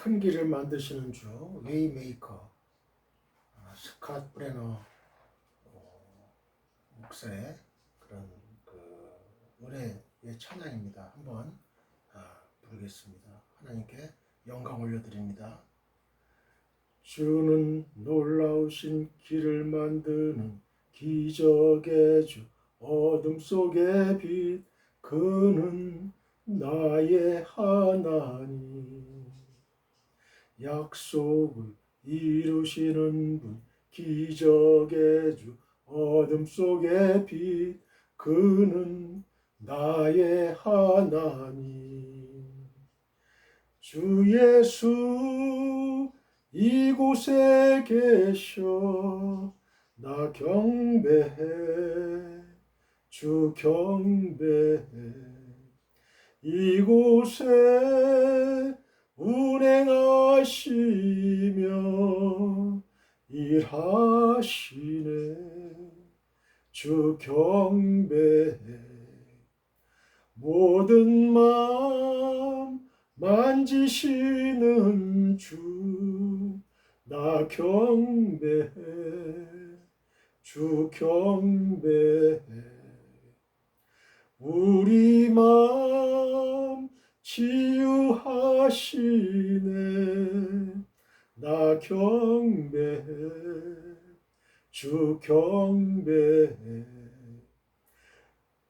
큰 길을 만드시는 주 웨이메이커 스캇 브레너 목사의 그런 은혜의 찬양입니다. 한번 부르겠습니다. 하나님께 영광 올려드립니다. 주는 놀라우신 길을 만드는 기적의 주, 어둠 속의 빛, 그는 나의 하나님. 약속을 이루시는 분, 기적의 주, 어둠 속의 빛, 그는 나의 하나님. 주 예수 이곳에 계셔, 나 경배해, 주 경배해. 이곳에 운행하시며 일하시네, 주 경배해. 모든 마음 만지시는 주, 나 경배해, 주 경배해. 우리 마음 치유하시네, 나 경배해, 주 경배해.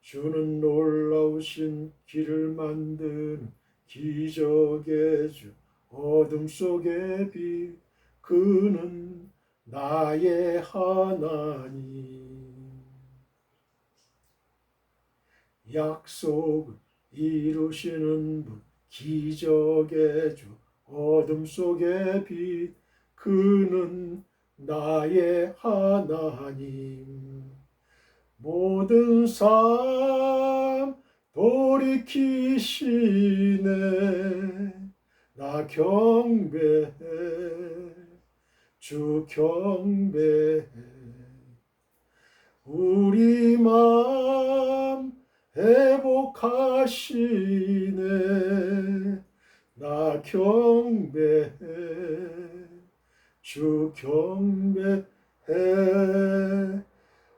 주는 놀라우신 길을 만드는 기적의 주, 어둠 속의 빛, 그는 나의 하나님. 약속을 이루시는 분, 기적의 주, 어둠 속의 빛, 그는 나의 하나님. 모든 삶 돌이키시네, 나 경배해, 주 경배해. 우리 마음 회복하시네, 나 경배해, 주 경배해.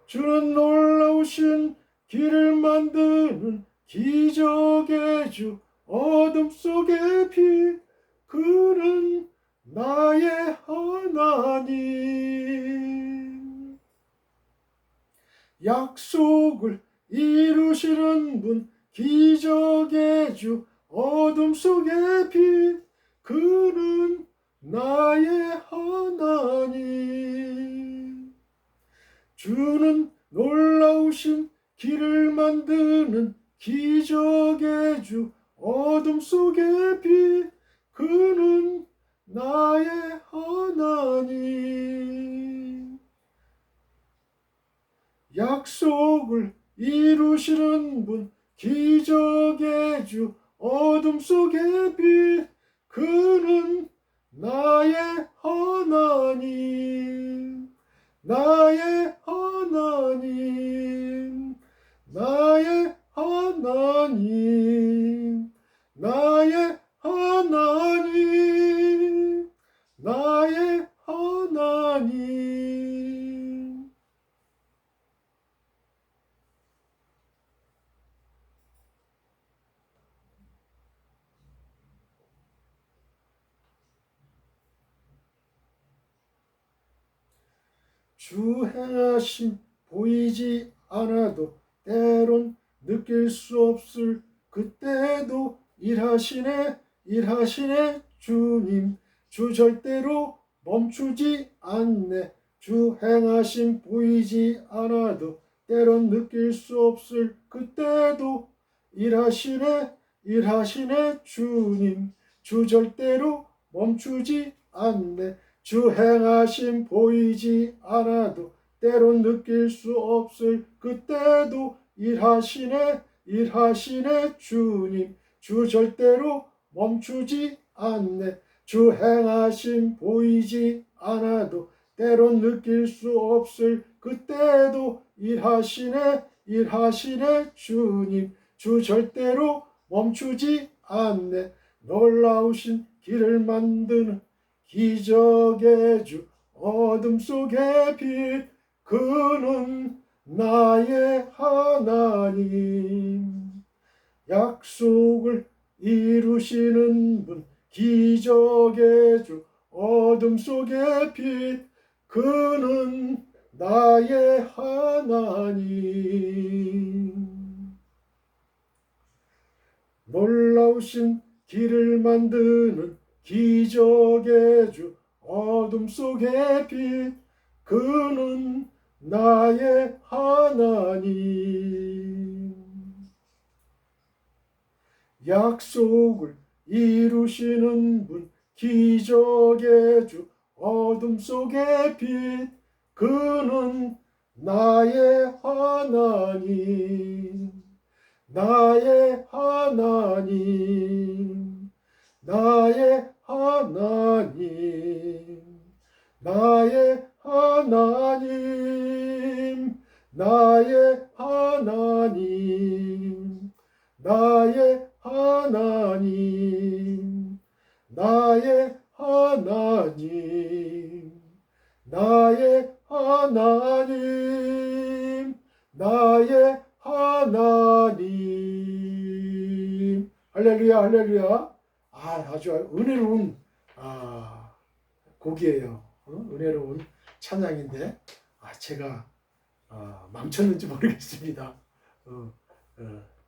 주는 놀라우신 길을 만드는 기적의 주, 어둠 속의 빛, 그는 나의 하나님. 약속을 이루시는 분, 기적의 주, 어둠 속의 빛, 그는 나의 하나님. 주는 놀라우신 길을 만드는 기적의 주, 어둠 속의 빛, 그는 나의 하나님. 약속을 이루시는 분, 기적의 주, 어둠 속의 빛, 그는 나의 하나님. 나의 하나님, 나의 하나님, 나의 하나님, 나의 하나님. 주 행하심 보이지 않아도 때론 느낄 수 없을 그때도 일하시네, 일하시네 주님. 주 절대로 멈추지 않네. 주 행하심 보이지 않아도 때론 느낄 수 없을 그때도 일하시네, 일하시네 주님. 주 절대로 멈추지 않네. 주 행하심 보이지 않아도 때론 느낄 수 없을 그때도 일하시네, 일하시네 주님. 주 절대로 멈추지 않네. 주 행하심 보이지 않아도 때론 느낄 수 없을 그때도 일하시네, 일하시네 주님. 주 절대로 멈추지 않네. 놀라우신 길을 만드는 기적의 주 어둠 속의 빛 그는 나의 하나님 약속을 이루시는 분 기적의 주 어둠 속의 빛 그는 나의 하나님 놀라우신 길을 만드는 기적의 주 어둠 속의 빛 그는 나의 하나님 약속을 이루시는 분 기적의 주 어둠 속의 빛 그는 나의 하나님 나의 하나님 나의 하나님 나의 하나님 나의 하나님 나의 하나님 나의 하나님 나의 하나님 나의 하나님 할렐루야 할렐루야 아주 은혜로운 곡이에요. 은혜로운 찬양인데 제가 망쳤는지 모르겠습니다.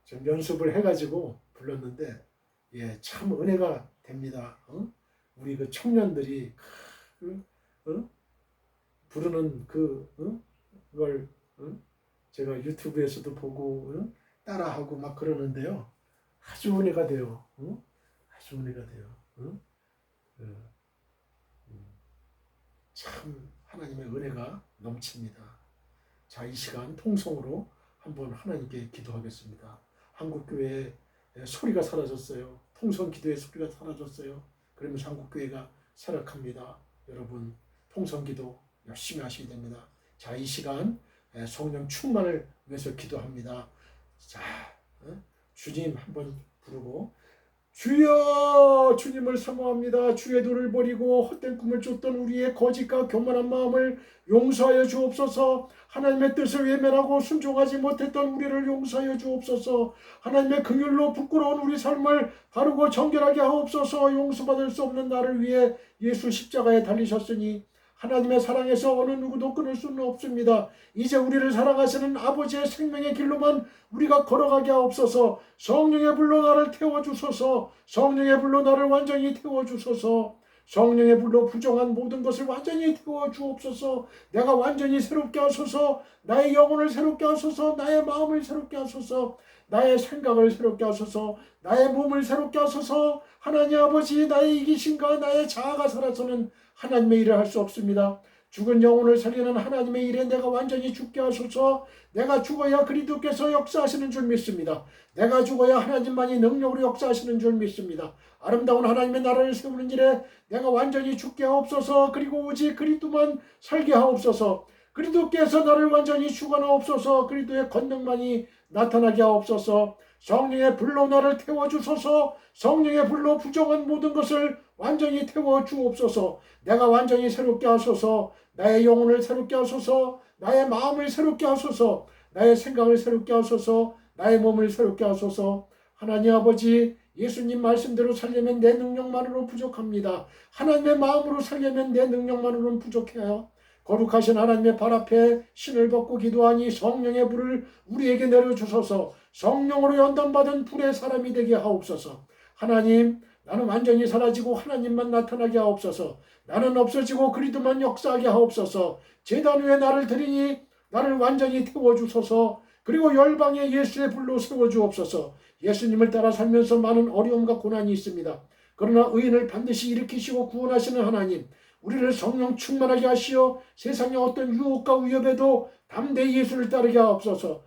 좀 연습을 해가지고 불렀는데 참 은혜가 됩니다. 우리 그 청년들이 부르는 그걸 제가 유튜브에서도 보고 따라하고 막 그러는데요. 아주 은혜가 돼요. 아주 은혜가 돼요. 참 하나님의 은혜가 넘칩니다. 자, 이 시간 통성으로 한번 하나님께 기도하겠습니다. 한국교회에 소리가 사라졌어요. 통성 기도의 소리가 사라졌어요. 그러면서 한국교회가 쇠락합니다. 여러분 통성 기도 열심히 하셔야 됩니다. 자, 이 시간 성령 충만을 위해서 기도합니다. 자, 주님 한번 부르고 주여 주님을 사모합니다. 주의 도를 버리고 헛된 꿈을 쫓던 우리의 거짓과 교만한 마음을 용서하여 주옵소서. 하나님의 뜻을 외면하고 순종하지 못했던 우리를 용서하여 주옵소서. 하나님의 긍휼로 부끄러운 우리 삶을 바르고 정결하게 하옵소서. 용서받을 수 없는 나를 위해 예수 십자가에 달리셨으니 하나님의 사랑에서 어느 누구도 끊을 수는 없습니다. 이제 우리를 사랑하시는 아버지의 생명의 길로만 우리가 걸어가게 하옵소서. 성령의 불로 나를 태워주소서. 성령의 불로 나를 완전히 태워주소서. 성령의 불로 부정한 모든 것을 완전히 태워주옵소서. 내가 완전히 새롭게 하소서. 나의 영혼을 새롭게 하소서. 나의 마음을 새롭게 하소서. 나의 생각을 새롭게 하소서. 나의 몸을 새롭게 하소서. 하나님 아버지 나의 이기심과 나의 자아가 살아서는 하나님의 일을 할 수 없습니다. 죽은 영혼을 살리는 하나님의 일에 내가 완전히 죽게 하소서. 내가 죽어야 그리스도께서 역사하시는 줄 믿습니다. 내가 죽어야 하나님만이 능력으로 역사하시는 줄 믿습니다. 아름다운 하나님의 나라를 세우는 일에 내가 완전히 죽게 하옵소서. 그리고 오직 그리스도만 살게 하옵소서. 그리스도께서 나를 완전히 주관하옵소서. 그리스도의 권능만이 나타나게 하옵소서. 성령의 불로 나를 태워주소서. 성령의 불로 부정한 모든 것을 완전히 태워주옵소서. 내가 완전히 새롭게 하소서. 나의 영혼을 새롭게 하소서. 나의 마음을 새롭게 하소서. 나의 생각을 새롭게 하소서. 나의 몸을 새롭게 하소서. 하나님 아버지 예수님 말씀대로 살려면 내 능력만으로 부족합니다. 하나님의 마음으로 살려면 내 능력만으로는 부족해요. 거룩하신 하나님의 발 앞에 신을 벗고 기도하니 성령의 불을 우리에게 내려주소서. 성령으로 연단받은 불의 사람이 되게 하옵소서. 하나님 나는 완전히 사라지고 하나님만 나타나게 하옵소서. 나는 없어지고 그리스도만 역사하게 하옵소서. 제단 위에 나를 드리니 나를 완전히 태워주소서. 그리고 열방에 예수의 불로 세워주옵소서. 예수님을 따라 살면서 많은 어려움과 고난이 있습니다. 그러나 의인을 반드시 일으키시고 구원하시는 하나님, 우리를 성령 충만하게 하시어 세상의 어떤 유혹과 위협에도 담대히 예수를 따르게 하옵소서.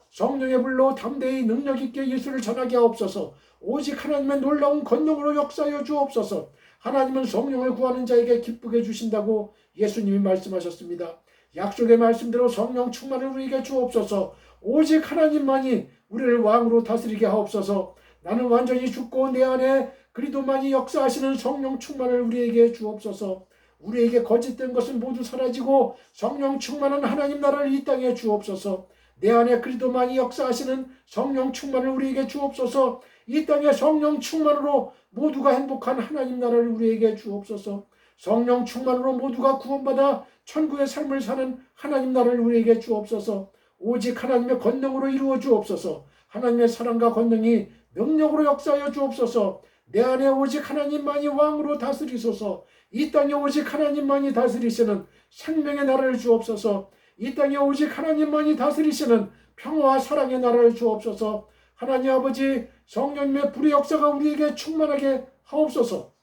성령의 불로 담대히 능력 있게 예수를 전하게 하옵소서. 오직 하나님의 놀라운 권능으로 역사하여 주옵소서. 하나님은 성령을 구하는 자에게 기쁘게 주신다고 예수님이 말씀하셨습니다. 약속의 말씀대로 성령 충만을 우리에게 주옵소서. 오직 하나님만이 우리를 왕으로 다스리게 하옵소서. 나는 완전히 죽고 내 안에 그리도 많이 역사하시는 성령 충만을 우리에게 주옵소서. 우리에게 거짓된 것은 모두 사라지고 성령 충만한 하나님 나라를 이 땅에 주옵소서. 내 안에 그리도 많이 역사하시는 성령 충만을 우리에게 주옵소서. 이 땅에 성령 충만으로 모두가 행복한 하나님 나라를 우리에게 주옵소서. 성령 충만으로 모두가 구원받아 천국의 삶을 사는 하나님 나라를 우리에게 주옵소서. 오직 하나님의 권능으로 이루어 주옵소서. 하나님의 사랑과 권능이 능력으로 역사하여 주옵소서. 내 안에 오직 하나님만이 왕으로 다스리소서. 이 땅에 오직 하나님만이 다스리시는 생명의 나라를 주옵소서. 이 땅에 오직 하나님만이 다스리시는 평화와 사랑의 나라를 주옵소서. 하나님 아버지, 성령님의 불의 역사가 우리에게 충만하게 하옵소서.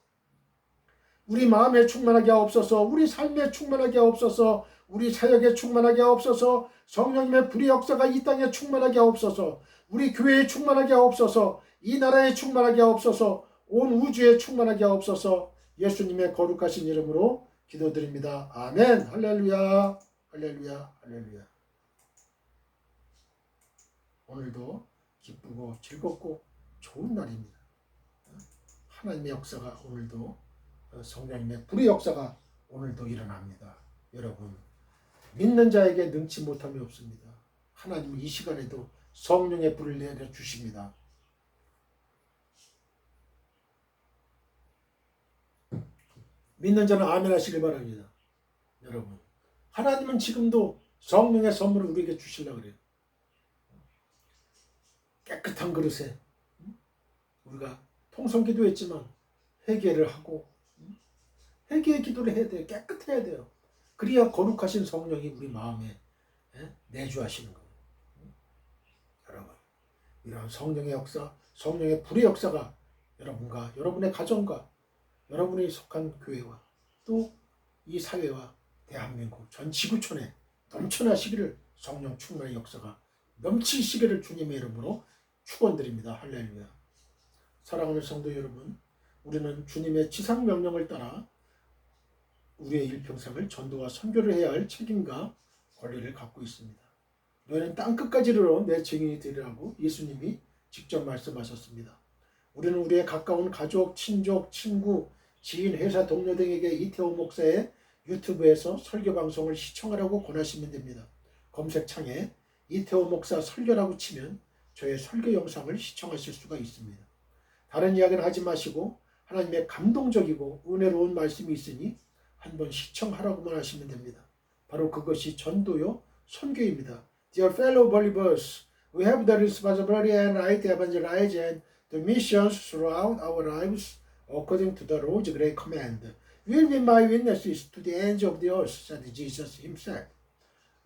우리 마음에 충만하게 하옵소서. 우리 삶에 충만하게 하옵소서. 우리 사역에 충만하게 하옵소서. 성령님의 불의 역사가 이 땅에 충만하게 하옵소서. 우리 교회에 충만하게 하옵소서. 이 나라에 충만하게 하옵소서. 온 우주에 충만하게 하옵소서. 예수님의 거룩하신 이름으로 기도드립니다. 아멘. 할렐루야. 할렐루야. 할렐루야. 오늘도 기쁘고 즐겁고 좋은 날입니다. 하나님의 역사가 오늘도, 성령님의 불의 역사가 오늘도 일어납니다. 여러분, 믿는 자에게 능치 못함이 없습니다. 하나님은 이 시간에도 성령의 불을 내려 주십니다. 믿는 자는 아멘 하시길 바랍니다. 여러분, 하나님은 지금도 성령의 선물을 우리에게 주시려고 그래요. 깨끗한 그릇에 우리가 통성기도 했지만 회개를 하고 회개의 기도를 해야 돼요. 깨끗해야 돼요. 그래야 거룩하신 성령이 우리 마음에 내주하시는 거예요. 여러분, 이런 성령의 역사, 성령의 불의 역사가 여러분과 여러분의 가정과 여러분이 속한 교회와 또 이 사회와 대한민국 전 지구촌에 넘쳐나시기를, 성령 충만의 역사가 넘치시기를 주님의 이름으로 축원드립니다. 할렐루야. 사랑하는 성도 여러분, 우리는 주님의 지상 명령을 따라 우리의 일평생을 전도와 선교를 해야 할 책임과 권리를 갖고 있습니다. 너희는 땅끝까지 이르러 내 증인이 되리라고 예수님이 직접 말씀하셨습니다. 우리는 우리의 가까운 가족, 친족, 친구, 지인, 회사 동료 등에게 이태호 목사의 유튜브에서 설교 방송을 시청하라고 권하시면 됩니다. 검색창에 이태호 목사 설교라고 치면 저의 설교 영상을 시청하실 수가 있습니다. 다른 이야기는 하지 마시고 하나님의 감동적이고 은혜로운 말씀이 있으니 한번 시청하라고만 하시면 됩니다. 바로 그것이 전도요, 선교입니다. Dear fellow believers, we have the responsibility and right to evangelize and the missions throughout our lives according to the Lord's great command. You will be my witnesses to the ends of the earth, said Jesus himself.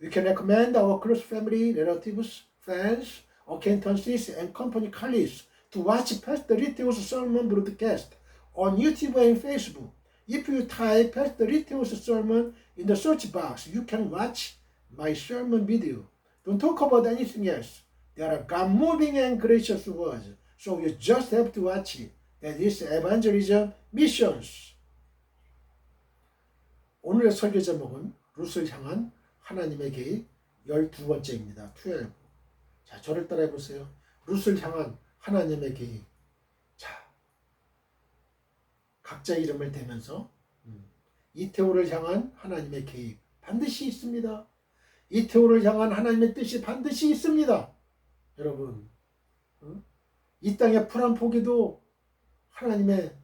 We can recommend our close family, relatives, friends, acquaintances, and company colleagues to watch Pastor Riteo's sermon broadcast on YouTube and Facebook. If you type Pastor Riteo's sermon in the search box, you can watch my sermon video. Don't talk about anything else. They are God-moving and gracious words, so you just have to watch it. That is evangelism missions. 오늘의 설교 제목은 룻을 향한 하나님의 계획 12번째입니다. 12. 자, 저를 따라해 보세요. 룻을 향한 하나님의 계획. 자, 각자 이름을 대면서 이태호를 향한 하나님의 계획 반드시 있습니다. 이태호를 향한 하나님의 뜻이 반드시 있습니다. 여러분, 이 땅의 풀 한 포기도 하나님의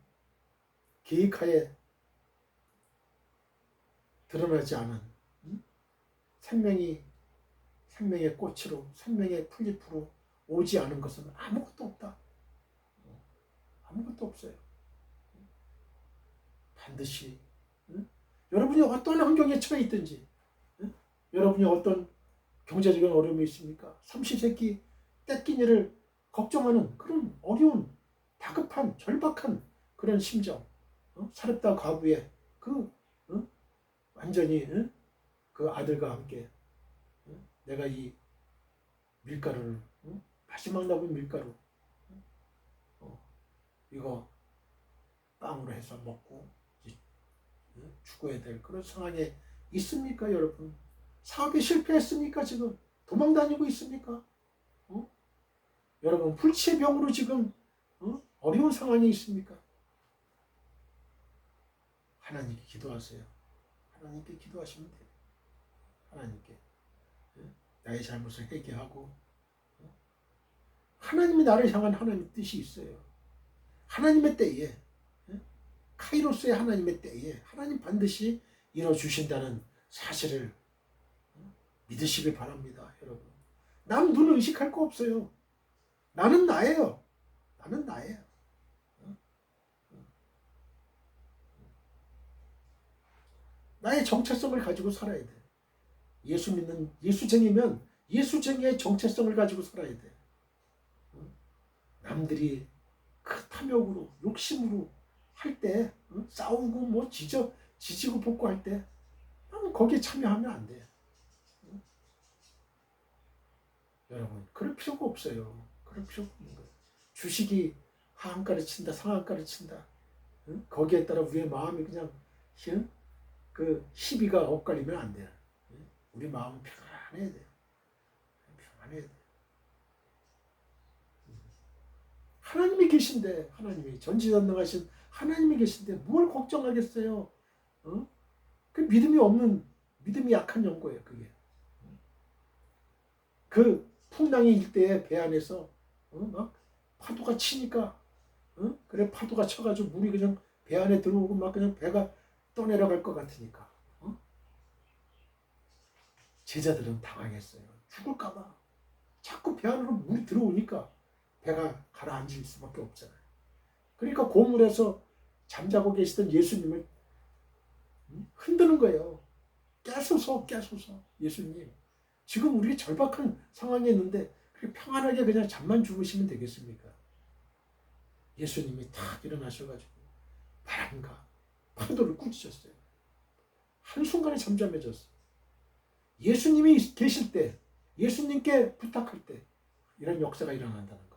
계획하에 드러나지 않은 생명의 꽃으로, 생명의 풀잎으로 오지 않은 것은 아무것도 없다. 아무것도 없어요. 반드시 여러분이 어떤 환경에 처해 있든지, 여러분이 어떤 경제적인 어려움이 있습니까? 삼시세끼 떼끼니를 걱정하는 그런 어려운, 다급한, 절박한 그런 심정, 사렙다 과부의 완전히 그 아들과 함께 내가 이 밀가루를, 마지막 남은 밀가루 이거 빵으로 해서 먹고 죽어야 될 그런 상황에 있습니까, 여러분? 사업이 실패했습니까? 지금 도망 다니고 있습니까? 여러분, 불치의 병으로 지금 어려운 상황이 있습니까? 하나님께 기도하세요. 하나님께 기도하시면 돼요. 하나님께 나의 잘못을 회개하고 하나님이 나를 향한 하나님의 뜻이 있어요. 하나님의 때에 카이로스의 하나님의 때에 하나님 반드시 이뤄주신다는 사실을 믿으시길 바랍니다. 여러분, 남 눈 의식할 거 없어요. 나는 나예요. 나는 나예요. 나의 정체성을 가지고 살아야 돼. 예수 믿는 예수쟁이면 예수쟁이의 정체성을 가지고 살아야 돼. 남들이 그 탐욕으로 욕심으로 할 때 싸우고 뭐 지지고 볶고 할 때 거기에 참여하면 안 돼. 여러분, 그럴 필요가 없어요. 그럴 필요가 없는 거예요. 주식이 하한가를 친다, 상한가를 친다. 거기에 따라 우리의 마음이 그냥 그 시비가 엇갈리면 안 돼요. 우리 마음은 평안해야 돼요. 평안해야 돼요. 하나님이 계신데, 하나님이 전지전능하신 하나님이 계신데 뭘 걱정하겠어요? 그 믿음이 약한 연고예요. 그게. 그 풍랑이 일 때에 배 안에서 막 파도가 치니까 그래 파도가 쳐가지고 물이 그냥 배 안에 들어오고 막 그냥 배가 떠내려갈 것 같으니까 제자들은 당황했어요. 죽을까봐 자꾸 배 안으로 물이 들어오니까 배가 가라앉을 수밖에 없잖아요. 그러니까 고물에서 잠자고 계시던 예수님을 흔드는 거예요. 깨소서 예수님. 지금 우리 절박한 상황에 있는데 그렇게 평안하게 그냥 잠만 주무시면 되겠습니까? 예수님이 탁 일어나셔가지고 바람과 파도를 꾸짖으셨어요. 한순간에 잠잠해졌어요. 예수님이 계실 때, 예수님께 부탁할 때 이런 역사가 일어난다는 거.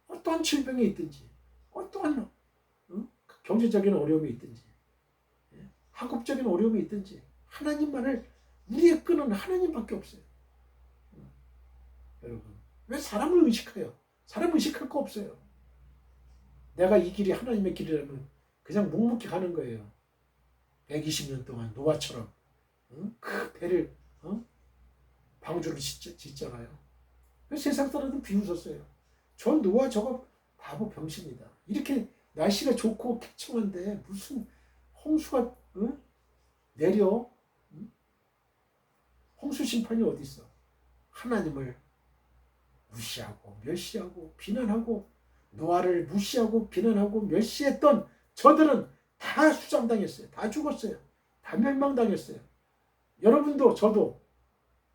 어떠한 질병이 있든지, 어떠한 경제적인 어려움이 있든지, 학업적인 어려움이 있든지 하나님만을 우리의 끈은 하나님밖에 없어요. 여러분, 왜 사람을 의식해요? 사람 의식할 거 없어요. 내가 이 길이 하나님의 길이라면 그냥 묵묵히 가는 거예요. 120년 동안 노아처럼 그 배를 방주를 짓잖아요. 세상 사람들은 비웃었어요. 전 노아 저거 바보 병신이다. 이렇게 날씨가 좋고 쾌청한데 무슨 홍수가 내려? 홍수 심판이 어디 있어? 하나님을 무시하고 멸시하고 비난하고 노아를 무시하고 비난하고 멸시했던 저들은 다 수장당했어요. 다 죽었어요. 다 멸망당했어요. 여러분도 저도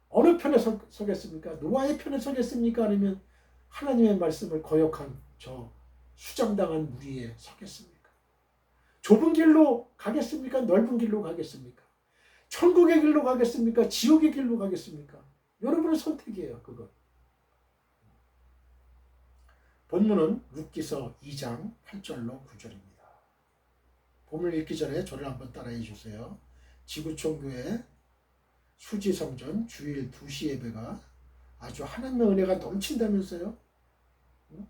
어느 편에 서겠습니까? 노아의 편에 서겠습니까? 아니면 하나님의 말씀을 거역한 저 수장당한 무리에 서겠습니까? 좁은 길로 가겠습니까? 넓은 길로 가겠습니까? 천국의 길로 가겠습니까? 지옥의 길로 가겠습니까? 여러분의 선택이에요. 그거. 본문은 룻기서 2장 8절로 9절입니다. 본문을 읽기 전에 저를 한번 따라해 주세요. 지구촌교회 수지성전 주일 2시 예배가 아주 하나님의 은혜가 넘친다면서요.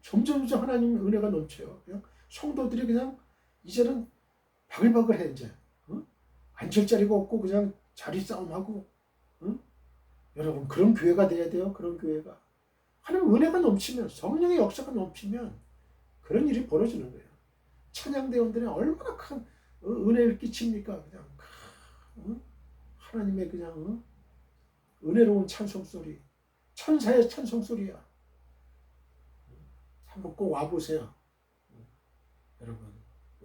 점점 하나님의 은혜가 넘쳐요. 그냥 성도들이 그냥 이제는 바글바글해. 이제 앉을 자리가 없고 그냥 자리 싸움하고. 여러분, 그런 교회가 돼야 돼요. 그런 교회가. 하나님 은혜가 넘치면, 성령의 역사가 넘치면 그런 일이 벌어지는 거예요. 찬양대원들이 얼마나 큰 은혜를 끼칩니까? 그냥 하나님의 그냥 은혜로운 찬송소리, 천사의 찬송소리야. 한번 꼭 와보세요. 여러분,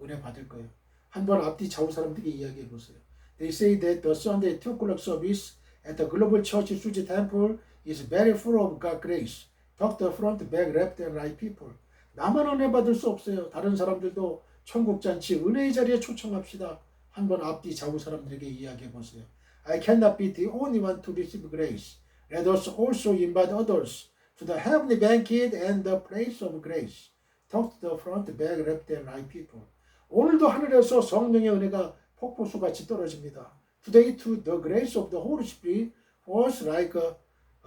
은혜 받을 거예요. 한번 앞뒤 좌우 사람들에게 이야기해 보세요. They say that the Sunday 2 o'clock service at the Global Church Suji Temple is very full of God's grace. Talk the front, back, left, and right people. 나만 은혜 받을 수 없어요. 다른 사람들도 천국잔치 은혜의 자리에 초청합시다. 한번 앞뒤 좌우 사람들에게 이야기해 보세요. I cannot be the only one to receive grace. Let us also invite others to the heavenly banquet and the place of grace. Talk to the front, back, left, and right people. 오늘도 하늘에서 성령의 은혜가 폭포수같이 떨어집니다. Today too the grace of the Holy Spirit falls like a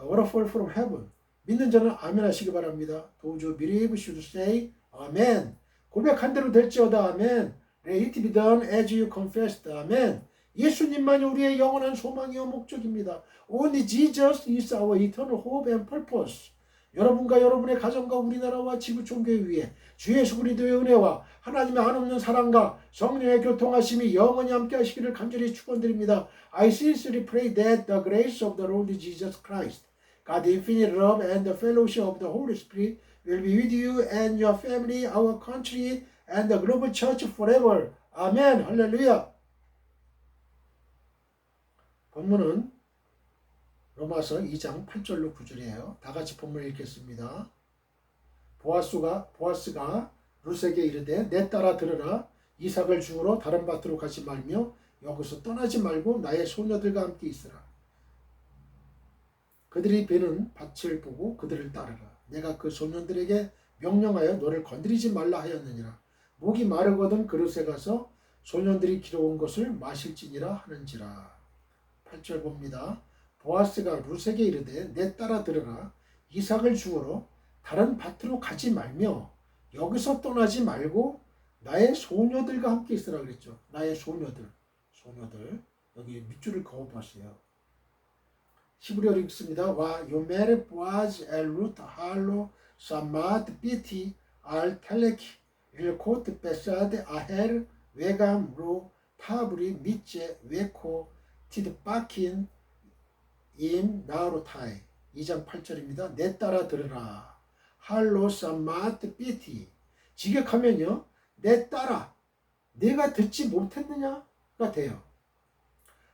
waterfall from heaven. 믿는 자는 아멘 하시기 바랍니다. Those who believe should say 아멘. 고백한 대로 될지어다 아멘. It be done as you confessed. 아멘. 예수님만이 우리의 영원한 소망이요 목적입니다. Only Jesus is our eternal hope and purpose. 여러분과 여러분의 가정과 우리나라와 지구 종교에 위해 주 예수 그리스도의 은혜와 하나님의 한없는 사랑과 성령의 교통하심이 영원히 함께 하시기를 간절히 축원드립니다. I sincerely pray that the grace of the Lord Jesus Christ, God's infinite love and the fellowship of the Holy Spirit will be with you and your family, our country, and the global church forever. 아멘. 할렐루야. 본문은 로마서 2장 8절로 9절이에요. 다 같이 본문을 읽겠습니다. 보아스가 룻에게 이르되 내 딸아 들으라. 이삭을 죽으러 다른 밭으로 가지 말며 여기서 떠나지 말고 나의 소녀들과 함께 있으라. 그들이 베는 밭을 보고 그들을 따르라. 내가 그 소년들에게 명령하여 너를 건드리지 말라 하였느니라. 목이 마르거든 그릇에 가서 소년들이 길어온 것을 마실지니라 하는지라. 8절 봅니다. 보아스가 룻에게 이르되 내 딸아 들으라. 이삭을 죽으러 다른 밭으로 가지 말며 여기서 떠나지 말고 나의 소녀들과 함께 있으라 그랬죠. 나의 소녀들. 여기 밑줄을 그어봤어요. 히브리어로 읽습니다. 와 요메르 보아즈 엘 루트 할로 사마트 비티 알 텔레키 일코트 베사데 아헬 외감 로 타브리 미체 웨코 티드바킨 임 나우로타이 2장 8절입니다. 내 따라 들으라. 할로 사마트 비티 직역하면요. 내 따라 내가 듣지 못했느냐가 돼요.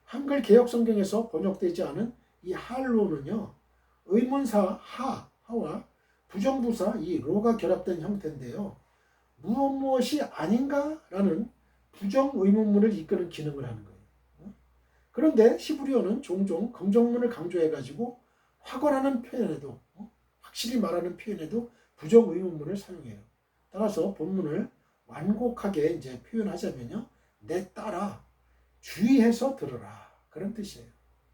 한글 개역 성경에서 번역되지 않은 이 할로는요. 의문사 하와 부정부사 이 로가 결합된 형태인데요. 무엇이 아닌가라는 부정 의문문을 이끄는 기능을 하는 거예요. 그런데 히브리어는 종종 긍정문을 강조해가지고 확언하는 표현에도 확실히 말하는 표현에도 부정 의문문을 사용해요. 따라서 본문을 완곡하게 이제 표현하자면요, 내 딸아 주의해서 들으라 그런 뜻이에요.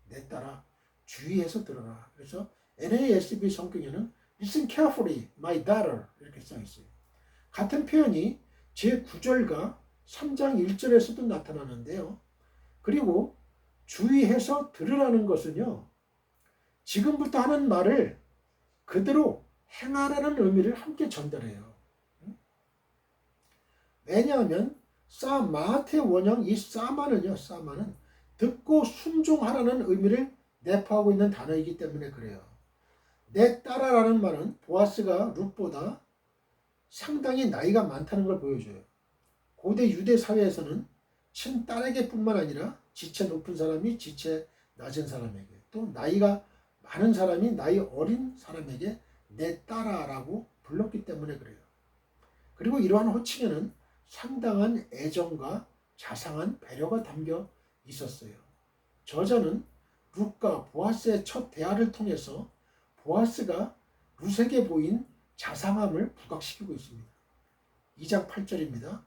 내 딸아 주의해서 들으라. 그래서 NASB 성경에는 Listen carefully, my daughter 이렇게 써 있어요. 같은 표현이 제9절과 3장 1절에서도 나타나는데요. 그리고 주의해서 들으라는 것은요, 지금부터 하는 말을 그대로 행하라는 의미를 함께 전달해요. 왜냐하면 사마트의 원형 이 사마는요, 사마는 듣고 순종하라는 의미를 내포하고 있는 단어이기 때문에 그래요. 내 딸아라는 말은 보아스가 룻보다 상당히 나이가 많다는 걸 보여줘요. 고대 유대 사회에서는 친딸에게뿐만 아니라 지체 높은 사람이 지체 낮은 사람에게, 또 나이가 많은 사람이 나이 어린 사람에게 내 딸아라고 불렀기 때문에 그래요. 그리고 이러한 호칭에는 상당한 애정과 자상한 배려가 담겨 있었어요. 저자는 룻과 보아스의 첫 대화를 통해서 보아스가 룻에게 보인 자상함을 부각시키고 있습니다. 2장 8절입니다.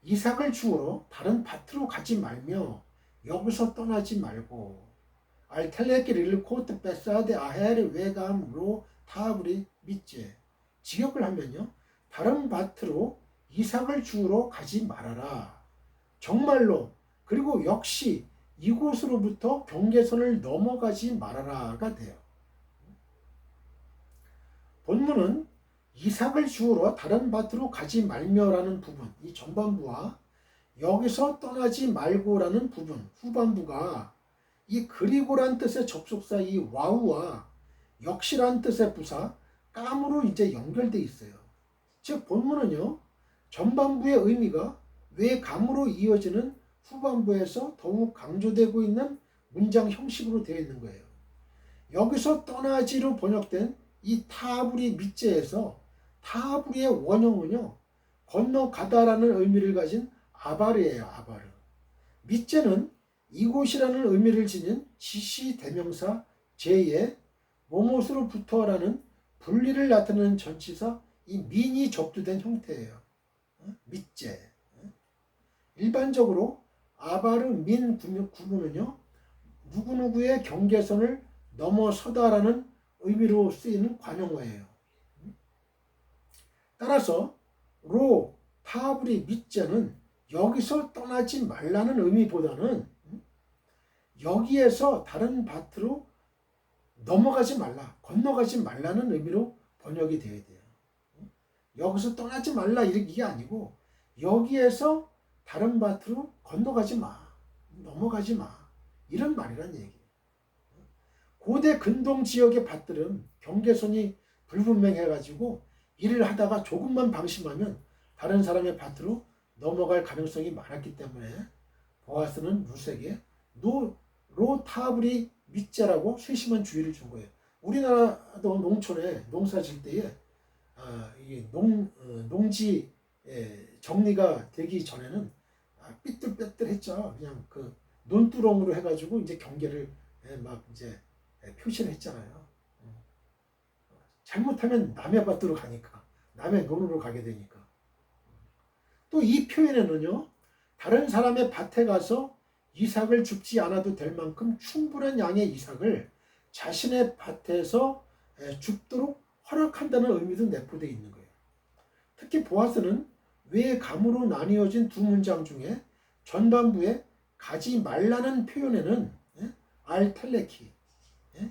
이삭을 주우러 다른 밭으로 가지 말며 여기서 떠나지 말고 알텔레키 릴코트 베사데 아헬 외감 로 타브리 밑제 직역을 하면요, 다른 밭으로 이삭을 주우러 가지 말아라. 정말로 그리고 역시 이곳으로부터 경계선을 넘어가지 말아라가 돼요. 본문은 이삭을 주우러 다른 밭으로 가지 말며라는 부분, 이 전반부와 여기서 떠나지 말고라는 부분, 후반부가 이 그리고란 뜻의 접속사 이 와우와 역시란 뜻의 부사 깜으로 이제 연결돼 있어요. 즉 본문은요, 전반부의 의미가 왜 감으로 이어지는 후반부에서 더욱 강조되고 있는 문장 형식으로 되어 있는 거예요. 여기서 떠나지로 번역된 이 타브리 밑제에서 타브리의 원형은요, 건너가다라는 의미를 가진 아바르예요. 아바르. 밑제는 이곳이라는 의미를 지닌 지시 대명사 제의 뭐뭇으로부터라는 분리를 나타내는 전치사 이 민이 접두된 형태예요. 밑제. 일반적으로 아바르 민 구문은요, 누구누구의 경계선을 넘어서다라는 의미로 쓰이는 관용어예요. 따라서 로, 타브리 밑자는 여기서 떠나지 말라는 의미보다는 여기에서 다른 밭으로 넘어가지 말라, 건너가지 말라는 의미로 번역이 돼야 돼요. 여기서 떠나지 말라 이게 아니고 여기에서 다른 밭으로 건너가지 마, 넘어가지 마, 이런 말이란 얘기예요. 고대 근동 지역의 밭들은 경계선이 불분명해가지고 일을 하다가 조금만 방심하면 다른 사람의 밭으로 넘어갈 가능성이 많았기 때문에 보아스는 룻에게 로타브리 밑자라고 세심한 주의를 준 거예요. 우리나라도 농촌에 농사 질 때에 이 농지 정리가 되기 전에는 삐뚤빼뚤했죠. 그냥 그 논두렁으로 해가지고 이제 경계를 막 이제 표시를 했잖아요. 잘못하면 남의 밭으로 가니까, 남의 논으로 가게 되니까. 또 이 표현에는요, 다른 사람의 밭에 가서 이삭을 줍지 않아도 될 만큼 충분한 양의 이삭을 자신의 밭에서 줍도록 허락한다는 의미도 내포되어 있는 거예요. 특히 보아스는 외 감으로 나뉘어진 두 문장 중에 전반부에 가지 말라는 표현에는 알텔레키,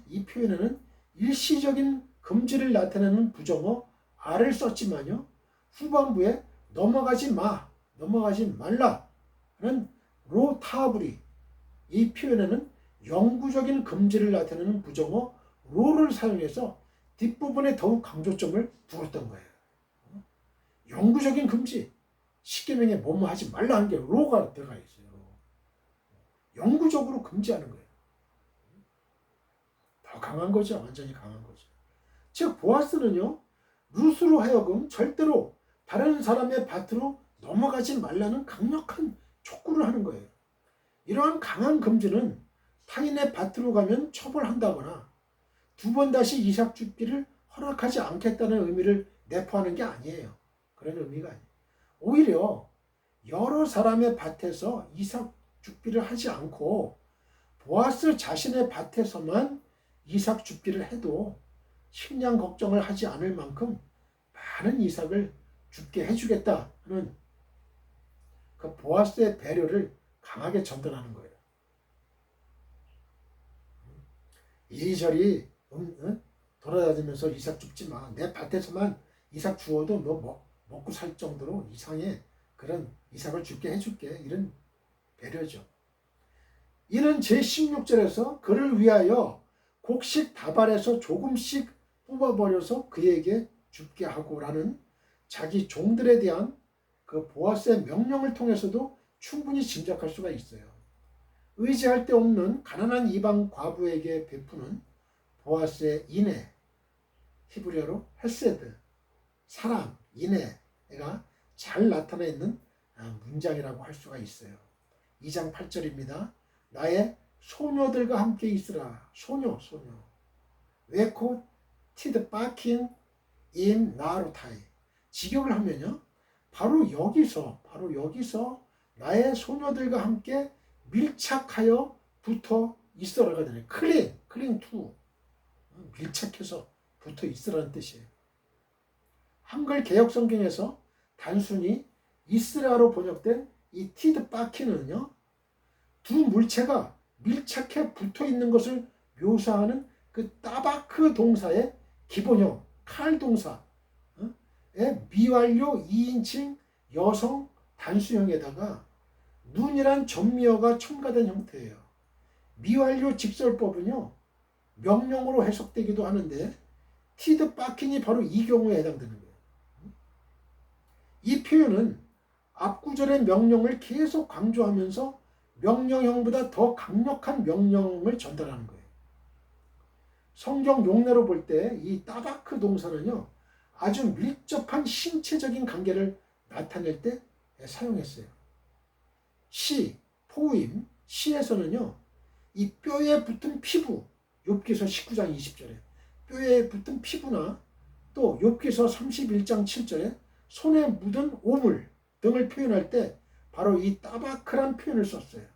이 표현에는 일시적인 금지를 나타내는 부정어 알을 썼지만요, 후반부에 넘어가지 말라는 로타브리, 이 표현에는 영구적인 금지를 나타내는 부정어 로를 사용해서 뒷부분에 더욱 강조점을 두었던 거예요. 영구적인 금지, 십계명에 뭐뭐 하지 말라 한 게 로가 들어가 있어요. 영구적으로 금지하는 거예요. 더 강한 거죠. 완전히 강한 거죠. 즉 보아스는요, 룻으로 하여금 절대로 다른 사람의 밭으로 넘어가지 말라는 강력한 촉구를 하는 거예요. 이러한 강한 금지는 타인의 밭으로 가면 처벌한다거나 두 번 다시 이삭 줍기를 허락하지 않겠다는 의미를 내포하는 게 아니에요. 그런 의미가 아니에요. 오히려 여러 사람의 밭에서 이삭 줍기를 하지 않고 보아스 자신의 밭에서만 이삭 줍기를 해도 식량 걱정을 하지 않을 만큼 많은 이삭을 줍게 해주겠다 하는 그 보아스의 배려를 강하게 전달하는 거예요. 이리저리 돌아다니면서 이삭 줍지 마. 내 밭에서만 이삭 주어도 너 먹고 살 정도로 이상의 그런 이삭을 줍게 해줄게. 이런 배려죠. 이는 제16절에서 그를 위하여 곡식 다발에서 조금씩 뽑아버려서 그에게 줍게 하고라는 자기 종들에 대한 그 보아스의 명령을 통해서도 충분히 짐작할 수가 있어요. 의지할 데 없는 가난한 이방 과부에게 베푸는 보아스의 인애, 히브리어로 헤세드, 사랑, 인애가 잘 나타나 있는 문장이라고 할 수가 있어요. 2장 8절입니다. 나의 소녀들과 함께 있으라. 소녀. 웨코 티드 바킨 인 나루타이. 직역을 하면요, 바로 여기서 나의 소녀들과 함께 밀착하여 붙어 있어라가 되네. 클링 투, 밀착해서 붙어 있으라는 뜻이에요. 한글 개역 성경에서 단순히 있으라로 번역된 이 티드 바키는요, 두 물체가 밀착해 붙어 있는 것을 묘사하는 그 따바크 동사의 기본형 칼 동사의 미완료 2인칭 여성 단수형에다가 눈이란 전미어가 첨가된 형태예요. 미완료 직설법은요, 명령으로 해석되기도 하는데 티드 바킨이 바로 이 경우에 해당되는 거예요. 이 표현은 앞구절의 명령을 계속 강조하면서 명령형보다 더 강력한 명령을 전달하는 거예요. 성경 용례로 볼 때 이 따바크 동사는요, 아주 밀접한 신체적인 관계를 나타낼 때 사용했어요. 포임, 시에서는요, 이 뼈에 붙은 피부, 욥기서 19장 20절에 뼈에 붙은 피부나 또 욥기서 31장 7절에 손에 묻은 오물 등을 표현할 때 바로 이 따바크란 표현을 썼어요.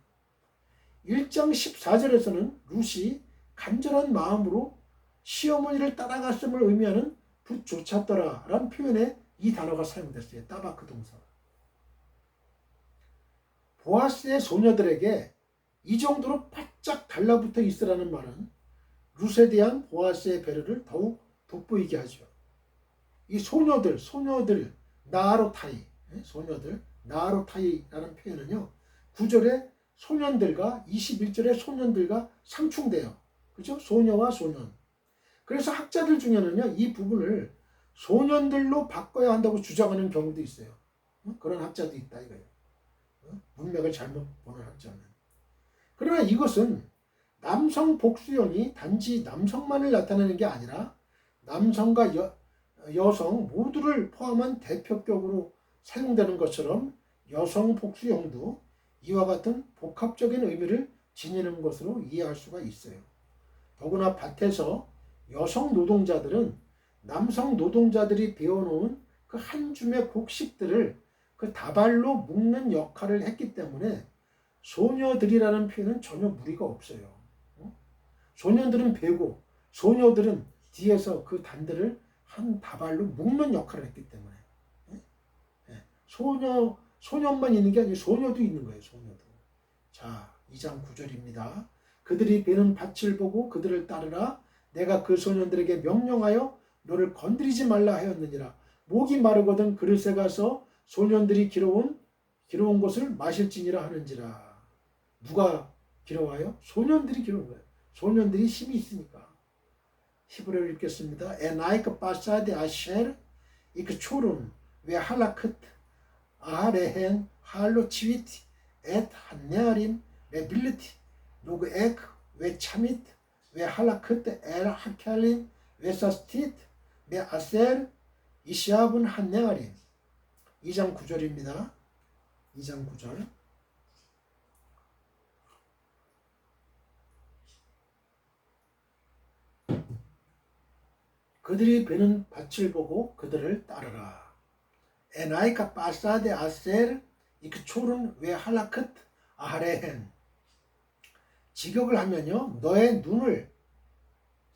1장 14절에서는 룻이 간절한 마음으로 시어머니를 따라갔음을 의미하는 붓 쫓았더라 라는 표현에 이 단어가 사용됐어요. 따바크 동사. 보아스의 소녀들에게 이 정도로 바짝 달라붙어 있으라는 말은 룻에 대한 보아스의 배려를 더욱 돋보이게 하죠. 이 소녀들, 나아로타이, 소녀들, 나아로타이라는 표현은요, 9절에 소년들과 21절에 소년들과 상충돼요. 그죠? 소녀와 소년. 그래서 학자들 중에는요, 이 부분을 소년들로 바꿔야 한다고 주장하는 경우도 있어요. 그런 학자도 있다 이거예요. 문맥을 잘못 보는 학자는. 그러나 이것은 남성 복수형이 단지 남성만을 나타내는 게 아니라 남성과 여성 모두를 포함한 대표격으로 사용되는 것처럼 여성 복수형도 이와 같은 복합적인 의미를 지니는 것으로 이해할 수가 있어요. 더구나 밭에서 여성 노동자들은 남성 노동자들이 베어놓은 그 한 줌의 곡식들을 그 다발로 묶는 역할을 했기 때문에 소녀들이라는 표현은 전혀 무리가 없어요. 소년들은 베고 소녀들은 뒤에서 그 단들을 한 다발로 묶는 역할을 했기 때문에 소년만 있는 게 아니고 소녀도 있는 거예요. 소녀도. 자, 2장 9절입니다. 그들이 베는 밭을 보고 그들을 따르라. 내가 그 소년들에게 명령하여 너를 건드리지 말라 하였느니라. 목이 마르거든 그릇에 가서 소년들이 길어온 것을 마실지니라 하는지라. 누가 길어와요? 소년들이 길어온 거예요. 소년들이 힘이 있으니까. 히브리어를 읽겠습니다. 에나이크 바사데 아쉘 이크 초룬 왜 할라크트 아레헨 할로 치위트 엣 한네아림 왜 빌리티 노그 에크 왜 차미트 왜 할라크트 엘 하켈림 왜 사스티트 왜 아셀 이시아분 한네아림. 2장 9절입니다. 2장 9절. 그들이 베는 밭을 보고 그들을 따르라. 에나이카 바사데 아셀 이크초른 왜 할라크트 아레헨. 직역을 하면요, 너의 눈을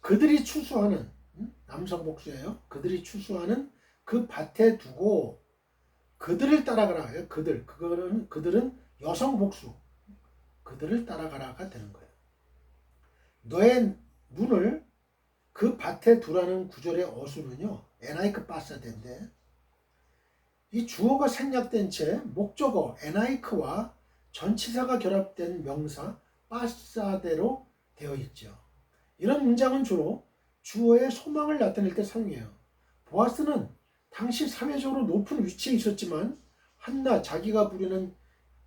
그들이 추수하는 남성 복수예요. 그들이 추수하는 그 밭에 두고 그들을 따라가라. 그들은 여성 복수. 그들을 따라가라가 되는 거예요. 너의 눈을 그 밭에 두라는 구절의 어수는요, 에나이크 바사데인데, 이 주어가 생략된 채 목적어 에나이크와 전치사가 결합된 명사 바사데로 되어 있죠. 이런 문장은 주로 주어의 소망을 나타낼 때 사용해요. 보아스는 당시 사회적으로 높은 위치에 있었지만 한낱 자기가 부리는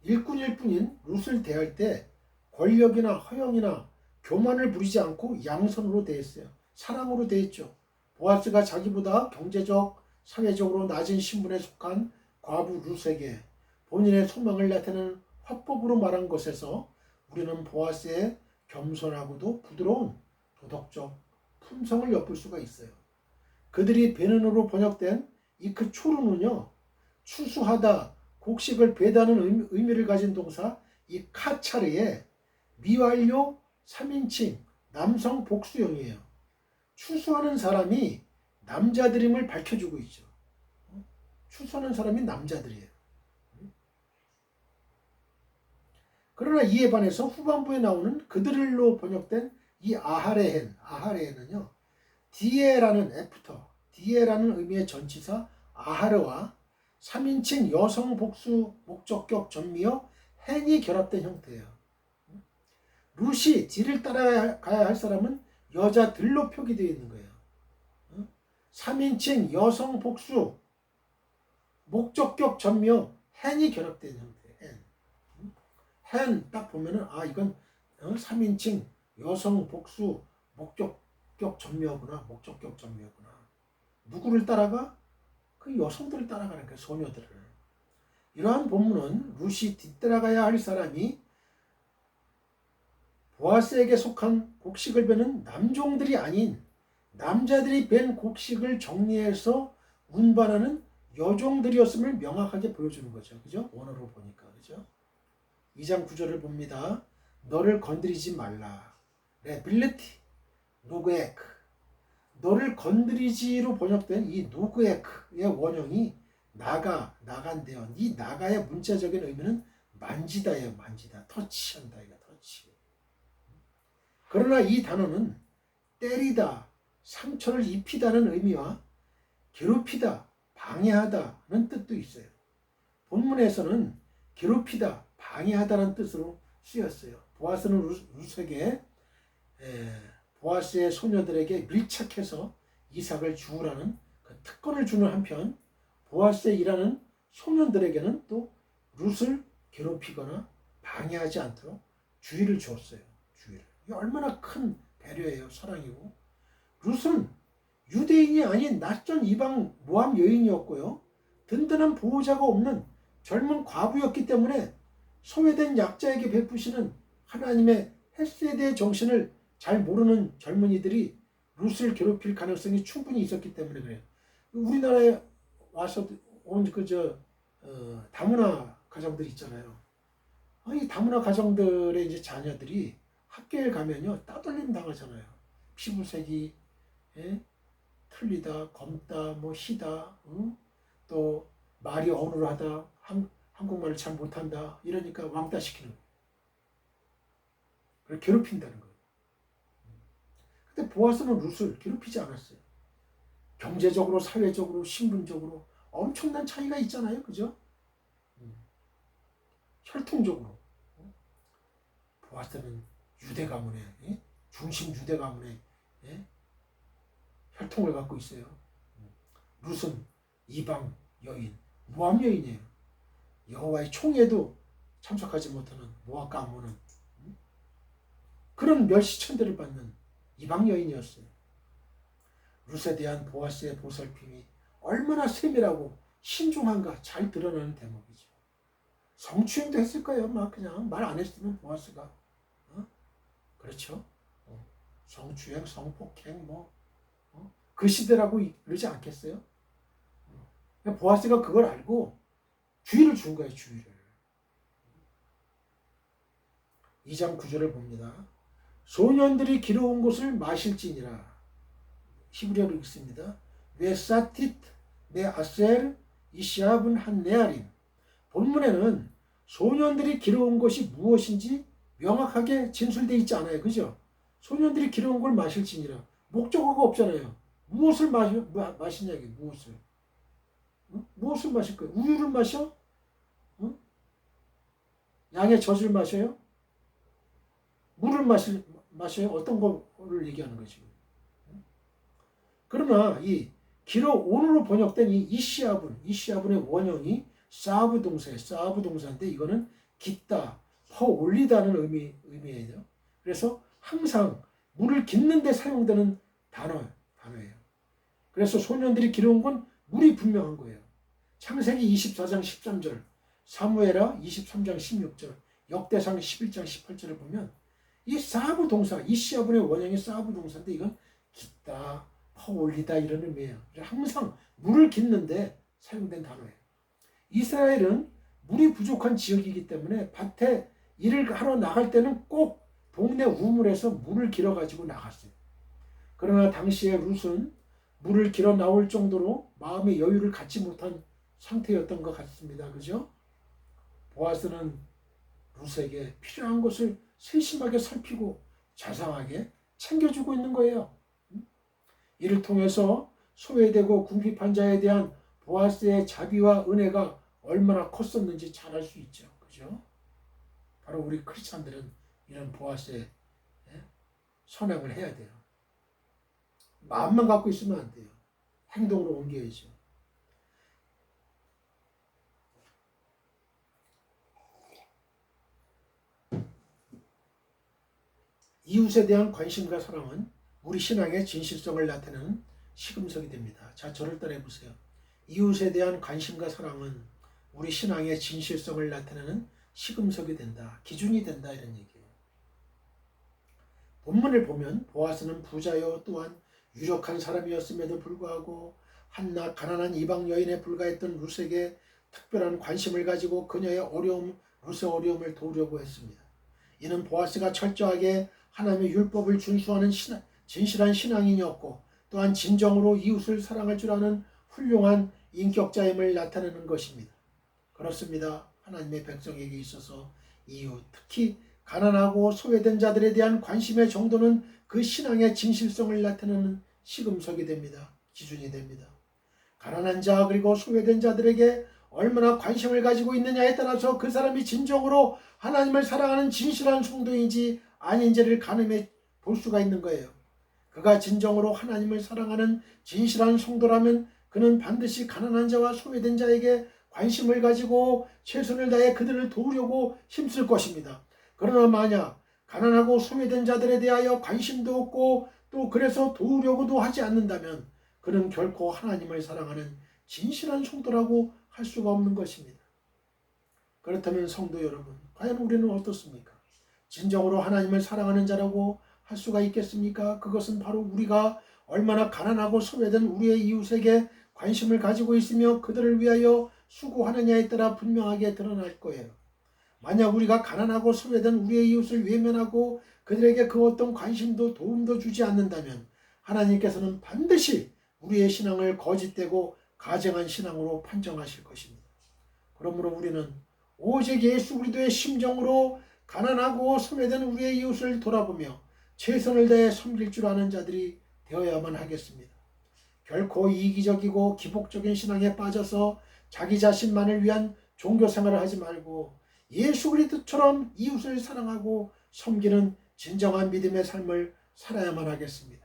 일꾼일 뿐인 룻을 대할 때 권력이나 허영이나 교만을 부리지 않고 양선으로 대했어요. 사랑으로 대했죠. 보아스가 자기보다 경제적, 사회적으로 낮은 신분에 속한 과부 룻에게 본인의 소망을 나타내는 화법으로 말한 것에서 우리는 보아스의 겸손하고도 부드러운 도덕적 품성을 엿볼 수가 있어요. 그들이 베는으로 번역된 이 그 초르는요, 추수하다, 곡식을 베다는 의미를 가진 동사 이 카차르의 미완료 3인칭 남성 복수형이에요. 추수하는 사람이 남자들임을 밝혀주고 있죠. 추수하는 사람이 남자들이에요. 그러나 이에 반해서 후반부에 나오는 그들로 번역된 이 아하레헨은요, 디에라는 애프터, 디에라는 의미의 전치사 아하르와 3인칭 여성 복수 목적격 전미어 헨이 결합된 형태예요. 룻이 디를 따라가야 할 사람은 여자들로 표기되어 있는 거예요. 3인칭 여성 복수 목적격 전미어 헨이 결합된 형태. 헨 딱 보면은 이건 3인칭 여성 복수 목적격 전미어구나. 목적격 전미어구나. 누구를 따라가? 그 여성들을 따라가는 거예요. 소녀들을. 이러한 본문은 룻이 뒤따라가야 할 사람이 보아스에게 속한 곡식을 베는 남종들이 아닌 남자들이 벤 곡식을 정리해서 운반하는 여종들이었음을 명확하게 보여주는 거죠. 그죠? 원어로 보니까. 그죠? 2장 9절을 봅니다. 너를 건드리지 말라. 레빌레티 노그에크. 너를 건드리지로 번역된 이 노그에크의 원형이 나간대요. 이 나가의 문자적인 의미는 만지다예요. 만지다. 터치한다. 이거 터치. 그러나 이 단어는 때리다, 상처를 입히다는 의미와 괴롭히다, 방해하다는 뜻도 있어요. 본문에서는 괴롭히다, 방해하다는 뜻으로 쓰였어요. 보아스는 룻에게 보아스의 소녀들에게 밀착해서 이삭을 주우라는 그 특권을 주는 한편 보아스에 일하는 소년들에게는 또 룻을 괴롭히거나 방해하지 않도록 주의를 주었어요. 주의를. 이게 얼마나 큰 배려예요. 사랑이고. 룻은 유대인이 아닌 낯선 이방 모함 여인이었고요. 든든한 보호자가 없는 젊은 과부였기 때문에 소외된 약자에게 베푸시는 하나님의 헤세드의 정신을 잘 모르는 젊은이들이 룻을 괴롭힐 가능성이 충분히 있었기 때문에 그래요. 우리나라에 와서 온 다문화 가정들 있잖아요. 이 다문화 가정들의 이제 자녀들이 학교에 가면요 따돌림 당하잖아요. 피부색이 틀리다, 검다, 뭐 희다, 또 말이 어눌하다, 한국말을 잘 못한다 이러니까 왕따 시키는 거예요. 그걸 괴롭힌다는 거예요. 근데 보아스는 룻을 괴롭히지 않았어요. 경제적으로, 사회적으로, 신분적으로 엄청난 차이가 있잖아요. 그죠? 혈통적으로. 보아스는 유대 가문의 중심 유대 가문의 혈통을 갖고 있어요. 룻은 이방 여인, 모함 여인이에요. 여호와의 총회도 참석하지 못하는 모압 가문은 그런 멸시천대를 받는 이방 여인이었어요. 룻에 대한 보아스의 보살핌이 얼마나 세밀하고 신중한가 잘 드러나는 대목이죠. 성추행도 했을 거예요. 막 그냥 말 안 했으면 보아스가 그렇죠. 성추행, 성폭행 그 시대라고 그러지 않겠어요? 보아스가 그걸 알고 주의를 준 거예요. 주의를. 2장 9절을 봅니다. 소년들이 길어온 곳을 마실지니라. 히브리어로 읽습니다. 웨사티트 네아셀 이시압은 한 네아림. 본문에는 소년들이 길어온 것이 무엇인지 명확하게 진술되어 있지 않아요. 그죠? 소년들이 길어온 걸 마실지니라. 목적어가 없잖아요. 무엇을 마시냐고. 무엇을. 무엇을 마실 거예요? 우유를 마셔? 양의 젖을 마셔요? 물을 마셔요? 어떤 거를 얘기하는 거지? 그러나 이 길어온으로 번역된 이 이시아분의 원형이 사브 동사예요. 사브 동사인데 이거는 깃다, 퍼올리다는 의미예요. 그래서 항상 물을 깃는 데 사용되는 단어예요. 그래서 소년들이 길어온 건 물이 분명한 거예요. 창세기 24장 13절, 사무엘하 23장 16절, 역대상 11장 18절을 보면 이 사브 동사, 이시아분의 원형이 사브 동사인데 이건 깃다, 퍼올리다 이런 의미예요. 항상 물을 깃는데 사용된 단어예요. 이스라엘은 물이 부족한 지역이기 때문에 밭에 일을 하러 나갈 때는 꼭 동네 우물에서 물을 길어 가지고 나갔어요. 그러나 당시에 룻은 물을 길어 나올 정도로 마음의 여유를 갖지 못한 상태였던 것 같습니다. 그죠? 보아스는 룻에게 필요한 것을 세심하게 살피고 자상하게 챙겨주고 있는 거예요. 이를 통해서 소외되고 궁핍한 자에 대한 보아스의 자비와 은혜가 얼마나 컸었는지 잘 알 수 있죠. 그죠? 바로 우리 크리스찬들은 이런 보아스의 선행을 해야 돼요. 마음만 갖고 있으면 안 돼요. 행동으로 옮겨야죠. 이웃에 대한 관심과 사랑은 우리 신앙의 진실성을 나타내는 시금석이 됩니다. 자, 저를 따라해 보세요. 이웃에 대한 관심과 사랑은 우리 신앙의 진실성을 나타내는 시금석이 된다. 기준이 된다. 이런 얘기예요. 본문을 보면 보아스는 부자요 또한 유력한 사람이었음에도 불구하고 한낱 가난한 이방 여인에 불과했던 룻에게 특별한 관심을 가지고 그녀의 룻의 어려움을 도우려고 했습니다. 이는 보아스가 철저하게 하나님의 율법을 준수하는 진실한 신앙인이었고 또한 진정으로 이웃을 사랑할 줄 아는 훌륭한 인격자임을 나타내는 것입니다. 그렇습니다. 하나님의 백성에게 있어서 이유, 특히 가난하고 소외된 자들에 대한 관심의 정도는 그 신앙의 진실성을 나타내는 시금석이 됩니다. 기준이 됩니다. 가난한 자 그리고 소외된 자들에게 얼마나 관심을 가지고 있느냐에 따라서 그 사람이 진정으로 하나님을 사랑하는 진실한 성도인지 아닌지를 가늠해 볼 수가 있는 거예요. 그가 진정으로 하나님을 사랑하는 진실한 성도라면 그는 반드시 가난한 자와 소외된 자에게 관심을 가지고 최선을 다해 그들을 도우려고 힘쓸 것입니다. 그러나 만약 가난하고 소외된 자들에 대하여 관심도 없고 또 그래서 도우려고도 하지 않는다면 그는 결코 하나님을 사랑하는 진실한 성도라고 할 수가 없는 것입니다. 그렇다면 성도 여러분, 과연 우리는 어떻습니까? 진정으로 하나님을 사랑하는 자라고 할 수가 있겠습니까? 그것은 바로 우리가 얼마나 가난하고 소외된 우리의 이웃에게 관심을 가지고 있으며 그들을 위하여 수고하느냐에 따라 분명하게 드러날 거예요. 만약 우리가 가난하고 소외된 우리의 이웃을 외면하고 그들에게 그 어떤 관심도 도움도 주지 않는다면 하나님께서는 반드시 우리의 신앙을 거짓되고 가증한 신앙으로 판정하실 것입니다. 그러므로 우리는 오직 예수 그리스도의 심정으로 가난하고 소외된 우리의 이웃을 돌아보며 최선을 다해 섬길 줄 아는 자들이 되어야만 하겠습니다. 결코 이기적이고 기복적인 신앙에 빠져서 자기 자신만을 위한 종교 생활을 하지 말고 예수 그리스도처럼 이웃을 사랑하고 섬기는 진정한 믿음의 삶을 살아야만 하겠습니다.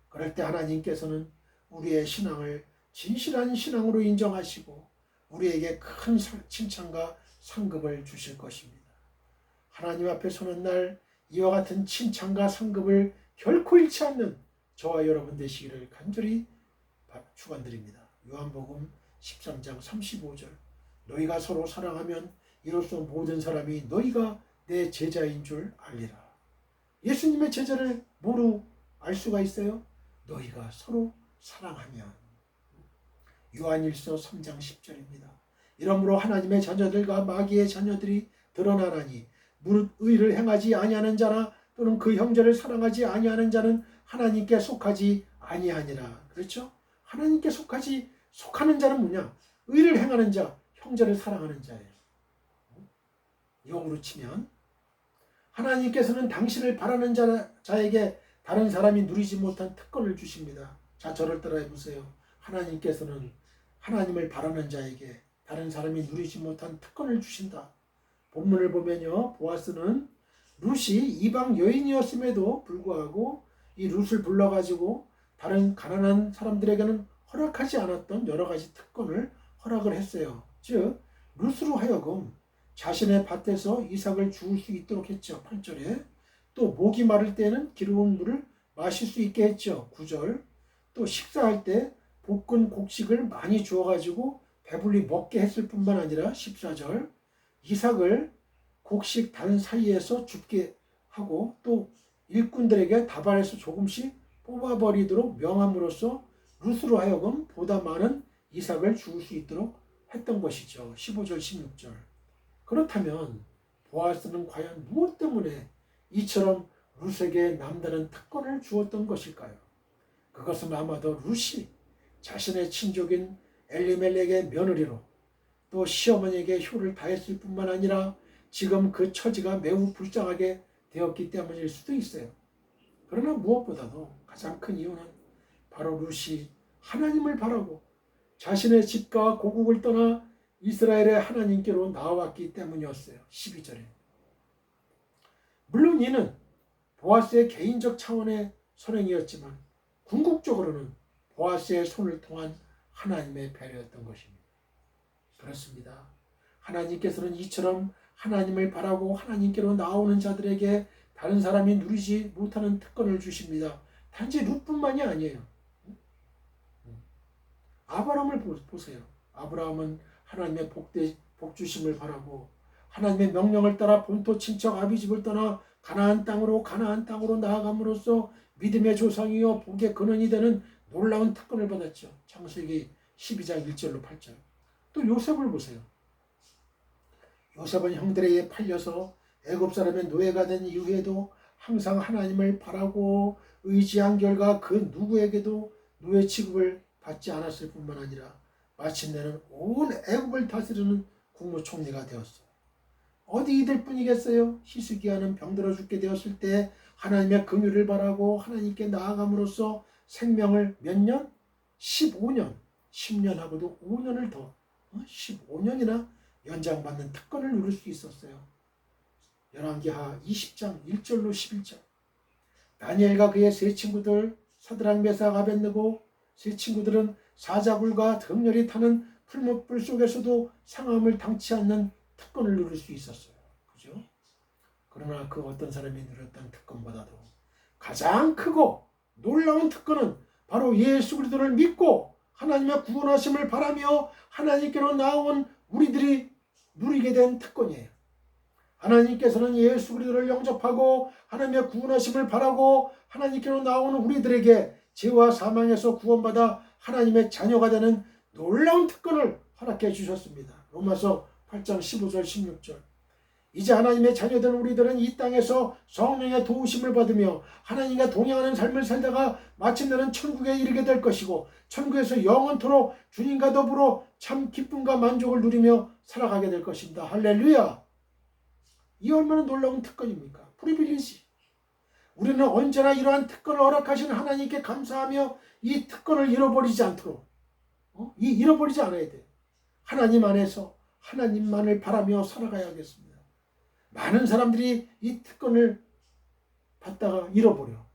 그럴 때 하나님께서는 우리의 신앙을 진실한 신앙으로 인정하시고 우리에게 큰 칭찬과 상급을 주실 것입니다. 하나님 앞에 서는 날 이와 같은 칭찬과 상급을 결코 잃지 않는 저와 여러분 되시기를 간절히 축원드립니다. 요한복음 13장 35절 너희가 서로 사랑하면 이로써 모든 사람이 너희가 내 제자인 줄 알리라. 예수님의 제자를 뭐로 알 수가 있어요? 너희가 서로 사랑하면. 요한일서 3장 10절입니다. 이러므로 하나님의 자녀들과 마귀의 자녀들이 드러나나니 무릇 의를 행하지 아니하는 자나 또는 그 형제를 사랑하지 아니하는 자는 하나님께 속하지 아니하니라. 그렇죠? 하나님께 속하는 자는 뭐냐? 의를 행하는 자, 형제를 사랑하는 자예요. 영으로 치면 하나님께서는 당신을 바라는 자에게 다른 사람이 누리지 못한 특권을 주십니다. 자, 저를 따라해 보세요. 하나님께서는 하나님을 바라는 자에게 다른 사람이 누리지 못한 특권을 주신다. 본문을 보면요, 보아스는 룻이 이방 여인이었음에도 불구하고 이 룻을 불러가지고 다른 가난한 사람들에게는 허락하지 않았던 여러 가지 특권을 허락을 했어요. 즉 룻으로 하여금 자신의 밭에서 이삭을 주울 수 있도록 했죠. 8절에 또 목이 마를 때는 기름은 물을 마실 수 있게 했죠. 9절 또 식사할 때 볶은 곡식을 많이 주어가지고 배불리 먹게 했을 뿐만 아니라 14절 이삭을 곡식 단 사이에서 줍게 하고 또 일꾼들에게 다발에서 조금씩 뽑아버리도록 명함으로써 룻으로 하여금 보다 많은 이삭을 주울 수 있도록 했던 것이죠. 15절 16절 그렇다면 보아스는 과연 무엇 때문에 이처럼 룻에게 남다른 특권을 주었던 것일까요? 그것은 아마도 룻이 자신의 친족인 엘리멜렉의 며느리로 또 시어머니에게 효를 다했을 뿐만 아니라 지금 그 처지가 매우 불쌍하게 되었기 때문일 수도 있어요. 그러나 무엇보다도 가장 큰 이유는 바로 룻이 하나님을 바라고 자신의 집과 고국을 떠나 이스라엘의 하나님께로 나아왔기 때문이었어요. 12절에 물론 이는 보아스의 개인적 차원의 선행이었지만 궁극적으로는 보아스의 손을 통한 하나님의 배려였던 것입니다. 그렇습니다. 하나님께서는 이처럼 하나님을 바라고 하나님께로 나오는 자들에게 다른 사람이 누리지 못하는 특권을 주십니다. 단지 룻뿐만이 아니에요. 아브라함을 보세요. 아브라함은 하나님의 복주심을 바라고 하나님의 명령을 따라 본토 친척 아비집을 떠나 가나안 땅으로 나아감으로써 믿음의 조상이요 복의 근원이 되는 놀라운 특권을 받았죠. 창세기 12장 1절로 8절. 또 요셉을 보세요. 요셉은 형들에 의해 팔려서 애굽 사람의 노예가 된 이후에도 항상 하나님을 바라고 의지한 결과 그 누구에게도 노예 취급을 받지 않았을 뿐만 아니라 마침내는 온 애굽을 다스리는 국무총리가 되었어요. 어디 이들 뿐이겠어요? 히스기야는 병들어 죽게 되었을 때 하나님의 긍휼을 바라고 하나님께 나아감으로써 생명을 몇 년? 15년. 10년하고도 5년을 더 15년이나 연장받는 특권을 누릴 수 있었어요. 열왕기하 20장 1절로 11절. 다니엘과 그의 세 친구들 사드락 메삭 아벳느고 세 친구들은 사자굴과 등렬이 타는 풀무불 속에서도 상함을 당치 않는 특권을 누릴 수 있었어요. 그죠? 그러나 그 어떤 사람이 누렸던 특권보다도 가장 크고 놀라운 특권은 바로 예수 그리스도를 믿고 하나님의 구원하심을 바라며 하나님께로 나온 우리들이 누리게 된 특권이에요. 하나님께서는 예수 그리스도를 영접하고 하나님의 구원하심을 바라고 하나님께로 나오는 우리들에게 죄와 사망에서 구원받아 하나님의 자녀가 되는 놀라운 특권을 허락해 주셨습니다. 로마서 8장 15절 16절. 이제 하나님의 자녀된 우리들은 이 땅에서 성령의 도우심을 받으며 하나님과 동행하는 삶을 살다가 마침내는 천국에 이르게 될 것이고 천국에서 영원토록 주님과 더불어 참 기쁨과 만족을 누리며 살아가게 될 것입니다. 할렐루야! 이 얼마나 놀라운 특권입니까? 프리빌리지. 우리는 언제나 이러한 특권을 허락하신 하나님께 감사하며 이 특권을 잃어버리지 않도록 잃어버리지 않아야 돼요. 하나님 안에서 하나님만을 바라며 살아가야겠습니다. 많은 사람들이 이 특권을 받다가 잃어버려.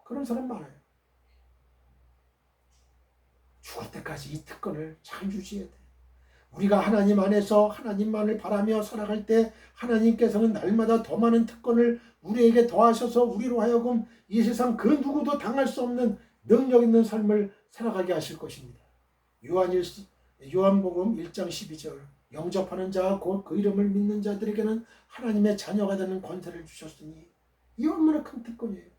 그런 사람 많아요. 죽을 때까지 이 특권을 잘 유지해야 돼. 우리가 하나님 안에서 하나님만을 바라며 살아갈 때 하나님께서는 날마다 더 많은 특권을 우리에게 더하셔서 우리로 하여금 이 세상 그 누구도 당할 수 없는 능력 있는 삶을 살아가게 하실 것입니다. 요한복음 1장 12절. 영접하는 자 곧 그 이름을 믿는 자들에게는 하나님의 자녀가 되는 권세를 주셨으니 이 얼마나 큰 특권이에요.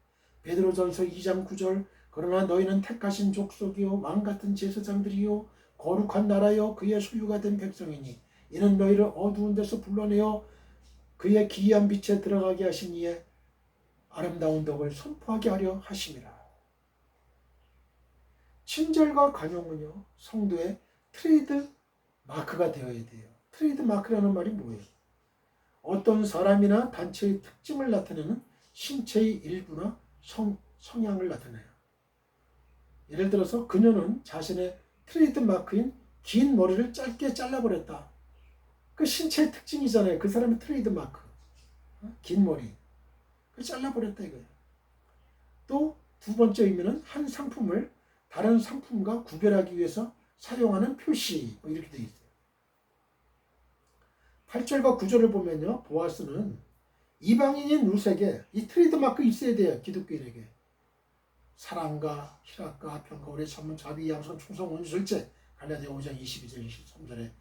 베드로전서 2장 9절. 그러나 너희는 택하신 족속이요 왕같은 제사장들이요 거룩한 나라여 그의 소유가 된 백성이니 이는 너희를 어두운 데서 불러내어 그의 기이한 빛에 들어가게 하신 이에 아름다운 덕을 선포하게 하려 하심이라. 친절과 관용은요 성도의 트레이드 마크가 되어야 돼요. 트레이드 마크라는 말이 뭐예요? 어떤 사람이나 단체의 특징을 나타내는 신체의 일부나 성향을 나타내요. 예를 들어서 그녀는 자신의 트레이드 마크인 긴 머리를 짧게 잘라버렸다. 그 신체의 특징이잖아요. 그 사람의 트레이드 마크. 긴 머리. 그 잘라버렸다 이거예요. 또 두 번째 의미는 한 상품을 다른 상품과 구별하기 위해서 사용하는 표시. 이렇게 되어 있어요. 8절과 9절을 보면요. 보아스는 이방인인 루세게 이 트레이드 마크 있어야 돼요. 기독교인에게. 사랑과 희락과 평가 오래 참음 자비 양선 충성 온유 절제 갈라디아 5장 22절 23절에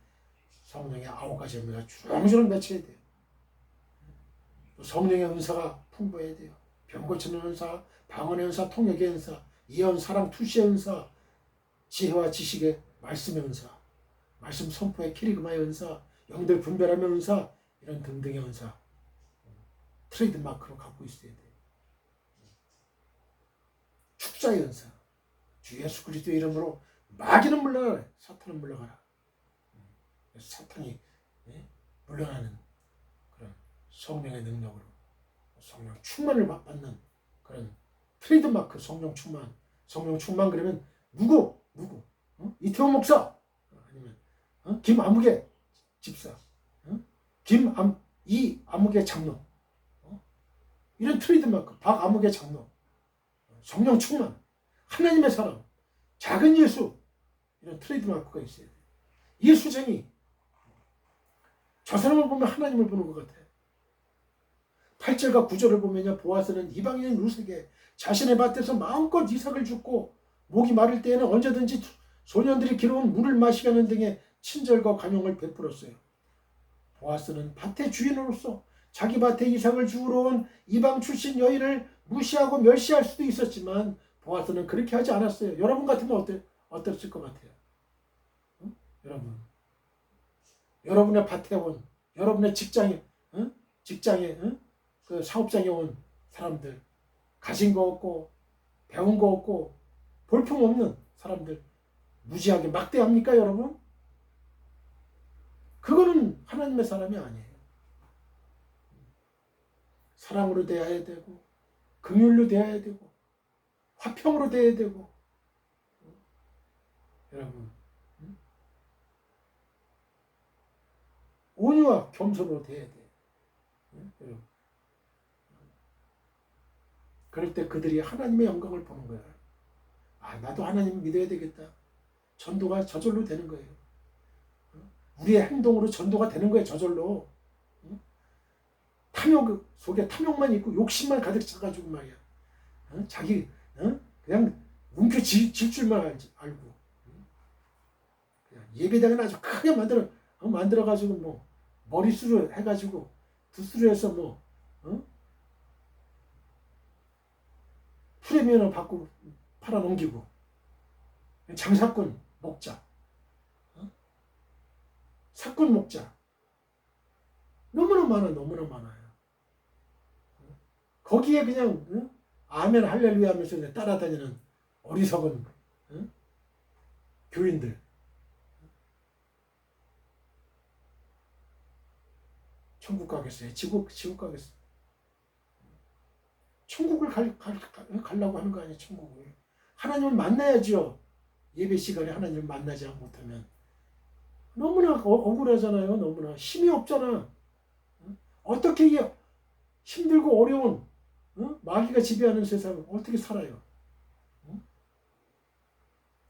성령의 9가지 의미가 주렁주렁 맺혀야 돼요. 또 성령의 은사가 풍부해야 돼요. 병 고치는 은사, 방언의 은사, 통역의 은사, 예언, 사랑, 투시의 은사, 지혜와 지식의 말씀의 은사, 말씀 선포의 키리그마의 은사, 영들 분별하며 은사, 이런 등등의 은사 트레이드 마크로 갖고 있어야 돼요. 축자의 은사, 주 예수 그리스도의 이름으로 마귀는 물러가라, 사탄은 물러가라. 사탄이 물러나는 그런 성령의 능력으로 성령 충만을 받는 그런 트레이드 마크. 성령 충만 그러면 누구 이태원 목사 아니면 김아무개 집사, 이아무개 장로, 이런 트레이드 마크. 박아무개 장로, 성령 충만, 하나님의 사랑, 작은 예수, 이런 트레이드 마크가 있어야 돼요. 예수쟁이. 저 사람을 보면 하나님을 보는 것 같아요. 8절과 9절을 보면요. 보아스는 이방인인 루세게 자신의 밭에서 마음껏 이삭을 줍고 목이 마를 때에는 언제든지 소년들이 길어온 물을 마시게 하는 등의 친절과 관용을 베풀었어요. 보아스는 밭의 주인으로서 자기 밭에 이삭을 주우러 온 이방 출신 여인을 무시하고 멸시할 수도 있었지만 보아스는 그렇게 하지 않았어요. 여러분 같으면 어땠을 것 같아요? 여러분의 밭에 온, 여러분의 직장에 그 사업장에 온 사람들, 가진 거 없고 배운 거 없고 볼품 없는 사람들 무지하게 막대합니까, 여러분? 그거는 하나님의 사람이 아니에요. 사랑으로 대해야 되고 긍휼로 대해야 되고 화평으로 대해야 되고 여러분 온유와 겸손으로 대해야 돼요. 여러분. 그럴 때 그들이 하나님의 영광을 보는 거예요. 아, 나도 하나님을 믿어야 되겠다. 전도가 저절로 되는 거예요. 우리의 행동으로 전도가 되는 거예요. 저절로. 탐욕 속에 탐욕만 있고 욕심만 가득 차가지고 말이야. 자기 그냥 움켜쥘 줄만 알고 그냥 예배당은 아주 크게 만들어가지고 뭐 머리수로 해가지고 두수로 해서 뭐 프리미엄을 받고 팔아넘기고 장사꾼 목자 사꾼 목자 너무나 많아요. 거기에 그냥 아멘 할렐루야 하면서 따라다니는 어리석은 교인들. 천국 가겠어요? 지옥 가겠어요? 천국을 가려고 하는 거 아니에요? 천국을. 하나님을 만나야죠. 예배 시간에 하나님을 만나지 못하면. 너무나 억울하잖아요. 너무나 힘이 없잖아. 어떻게 힘들고 어려운 마귀가 지배하는 세상을 어떻게 살아요?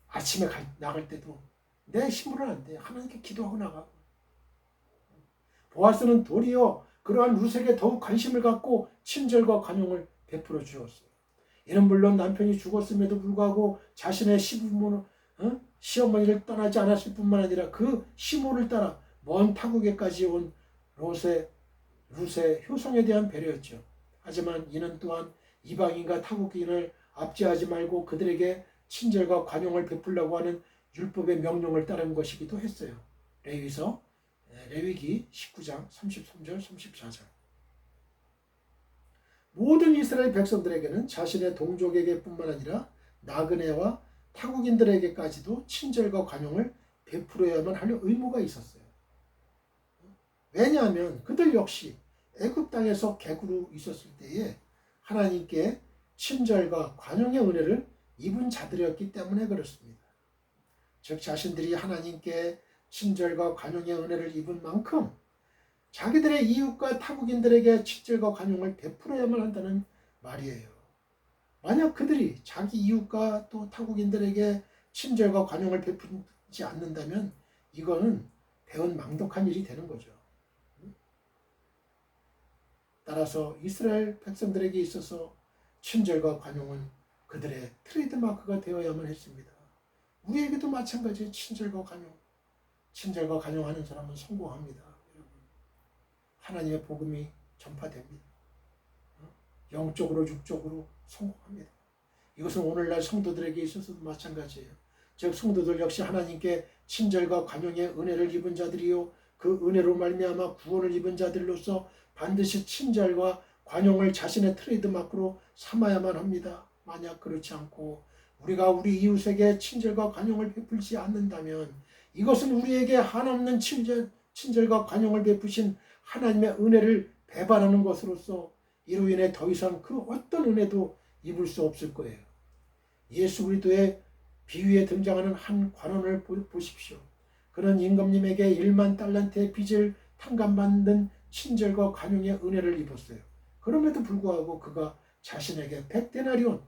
아침에 나갈 때도 내 힘으로는 안 돼. 하나님께 기도하고 나가고. 보아스는 도리어 그러한 루색에 더욱 관심을 갖고 친절과 관용을 베풀어 주었어요. 이는 물론 남편이 죽었음에도 불구하고 자신의 시어머니를 떠나지 않았을 뿐만 아니라 그 시모를 따라 먼 타국에까지 온 룻의 효성에 대한 배려였죠. 하지만 이는 또한 이방인과 타국인을 압제하지 말고 그들에게 친절과 관용을 베풀려고 하는 율법의 명령을 따른 것이기도 했어요. 레위기 19장 33절 34절. 모든 이스라엘 백성들에게는 자신의 동족에게 뿐만 아니라 나그네와 타국인들에게까지도 친절과 관용을 베풀어야만 할 의무가 있었어요. 왜냐하면 그들 역시 애굽 땅에서 객으로 있었을 때에 하나님께 친절과 관용의 은혜를 입은 자들이었기 때문에 그렇습니다. 즉 자신들이 하나님께 친절과 관용의 은혜를 입은 만큼 자기들의 이웃과 타국인들에게 친절과 관용을 베풀어야만 한다는 말이에요. 만약 그들이 자기 이웃과 또 타국인들에게 친절과 관용을 베풀지 않는다면 이거는 배은망덕한 일이 되는 거죠. 따라서 이스라엘 백성들에게 있어서 친절과 관용은 그들의 트레이드마크가 되어야만 했습니다. 우리에게도 마찬가지예요. 친절과 관용. 친절과 관용하는 사람은 성공합니다. 여러분. 하나님의 복음이 전파됩니다. 영적으로 육적으로 성공합니다. 이것은 오늘날 성도들에게 있어서도 마찬가지예요. 즉 성도들 역시 하나님께 친절과 관용의 은혜를 입은 자들이요 그 은혜로 말미암아 구원을 입은 자들로서 반드시 친절과 관용을 자신의 트레이드마크로 삼아야만 합니다. 만약 그렇지 않고 우리가 우리 이웃에게 친절과 관용을 베풀지 않는다면 이것은 우리에게 한없는 친절과 관용을 베푸신 하나님의 은혜를 배반하는 것으로서 이로 인해 더 이상 그 어떤 은혜도 입을 수 없을 거예요. 예수 그리스도의 비유에 등장하는 한 관원을 보십시오. 그는 임금님에게 1만 달란트의 빚을 탕감받는 친절과 관용의 은혜를 입었어요. 그럼에도 불구하고 그가 자신에게 100데나리온,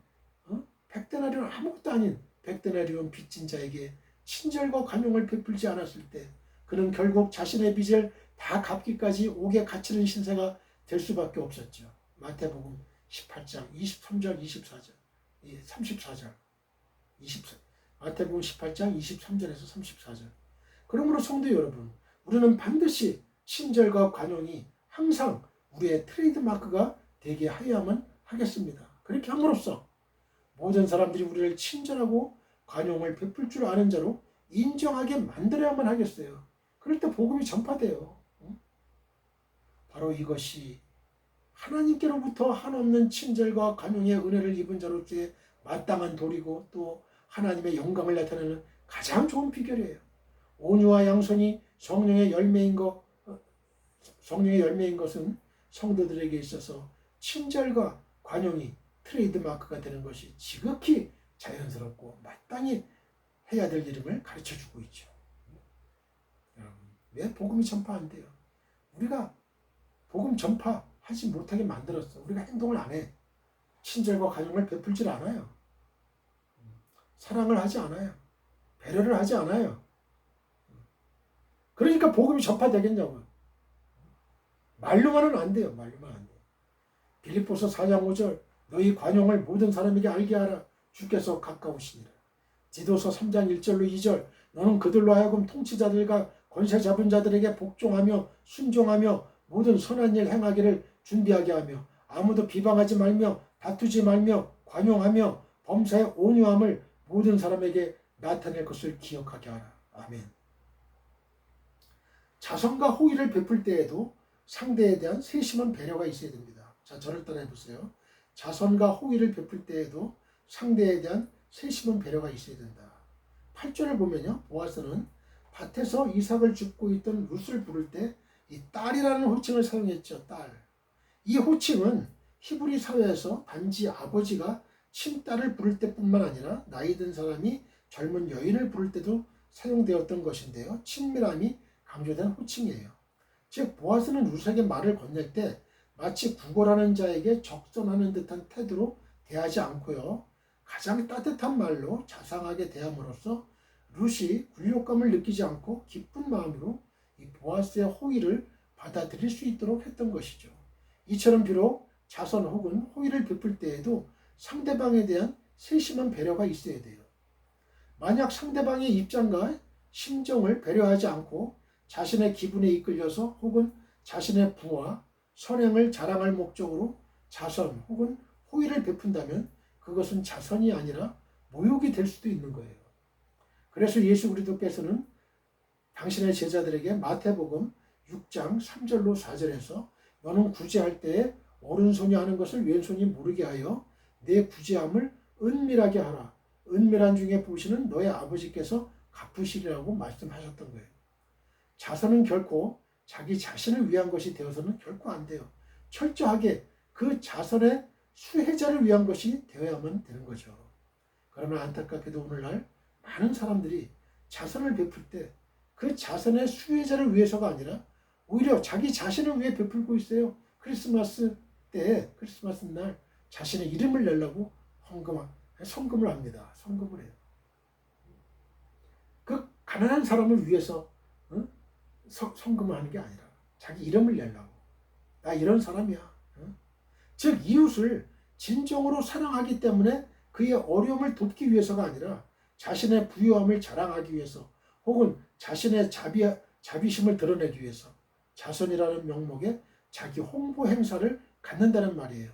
100데나리온 아무것도 아닌 100데나리온 빚진 자에게 친절과 관용을 베풀지 않았을 때 그는 결국 자신의 빚을 다 갚기까지 옥에 갇히는 신세가 될 수밖에 없었죠. 마태복음 18장 23절 24절 34절 24 마태복음 18장 23절에서 34절. 그러므로 성도 여러분, 우리는 반드시 친절과 관용이 항상 우리의 트레이드마크가 되게 하여야만 하겠습니다. 그렇게 함으로써 모든 사람들이 우리를 친절하고 관용을 베풀 줄 아는 자로 인정하게 만들어야만 하겠어요. 그럴 때 복음이 전파돼요. 바로 이것이 하나님께로부터 한없는 친절과 관용의 은혜를 입은 자로서의 마땅한 도리고 또 하나님의 영광을 나타내는 가장 좋은 비결이에요. 온유와 양선이 성령의 열매인 것은 성도들에게 있어서 친절과 관용이 트레이드마크가 되는 것이 지극히 자연스럽고 마땅히 해야 될 일임을 가르쳐주고 있죠. 여러분, 왜 복음이 전파 안 돼요? 우리가 복음 전파하지 못하게 만들었어. 우리가 행동을 안 해. 친절과 관용을 베풀질 않아요. 사랑을 하지 않아요. 배려를 하지 않아요. 그러니까 복음이 전파되겠냐고요. 말로만은 안 돼요. 말로만 안 돼요. 빌립보서 4장 5절 너희 관용을 모든 사람에게 알게 하라. 주께서 가까우시니라. 디도서 3장 1절로 2절 너는 그들로 하여금 통치자들과 권세 잡은 자들에게 복종하며 순종하며 모든 선한 일 행하기를 준비하게 하며 아무도 비방하지 말며 다투지 말며 관용하며 범사의 온유함을 모든 사람에게 나타낼 것을 기억하게 하라. 아멘. 자선과 호의를 베풀 때에도 상대에 대한 세심한 배려가 있어야 됩니다. 자, 저를 따라해 보세요. 자선과 호의를 베풀 때에도 상대에 대한 세심한 배려가 있어야 된다. 8절을 보면요. 보아스는 밭에서 이삭을 줍고 있던 룻을 부를 때 이 딸이라는 호칭을 사용했죠. 딸. 이 호칭은 히브리 사회에서 단지 아버지가 친딸을 부를 때뿐만 아니라 나이 든 사람이 젊은 여인을 부를 때도 사용되었던 것인데요. 친밀함이 강조된 호칭이에요. 즉 보아스는 룻에게 말을 건넬 때 마치 구걸하는 자에게 적선하는 듯한 태도로 대하지 않고요. 가장 따뜻한 말로 자상하게 대함으로써 룻이 굴욕감을 느끼지 않고 기쁜 마음으로 이 보아스의 호의를 받아들일 수 있도록 했던 것이죠. 이처럼 비록 자선 혹은 호의를 베풀 때에도 상대방에 대한 세심한 배려가 있어야 돼요. 만약 상대방의 입장과 심정을 배려하지 않고 자신의 기분에 이끌려서 혹은 자신의 부와 선행을 자랑할 목적으로 자선 혹은 호의를 베푼다면 그것은 자선이 아니라 모욕이 될 수도 있는 거예요. 그래서 예수 그리스도께서는 당신의 제자들에게 마태복음 6장 3절로 4절에서 너는 구제할 때에 오른손이 하는 것을 왼손이 모르게 하여 내 구제함을 은밀하게 하라. 은밀한 중에 보시는 너의 아버지께서 갚으시리라고 말씀하셨던 거예요. 자선은 결코 자기 자신을 위한 것이 되어서는 결코 안 돼요. 철저하게 그 자선의 수혜자를 위한 것이 되어야만 되는 거죠. 그러나 안타깝게도 오늘날 많은 사람들이 자선을 베풀 때 그 자선의 수혜자를 위해서가 아니라 오히려 자기 자신을 위해 베풀고 있어요. 크리스마스 날 자신의 이름을 내려고 헌금을 합니다. 헌금을 해요. 그 가난한 사람을 위해서 헌금을 하는 게 아니라 자기 이름을 내려고. 나 이런 사람이야. 즉 이웃을 진정으로 사랑하기 때문에 그의 어려움을 돕기 위해서가 아니라 자신의 부유함을 자랑하기 위해서 혹은 자신의 자비심을 드러내기 위해서 자선이라는 명목에 자기 홍보 행사를 갖는다는 말이에요.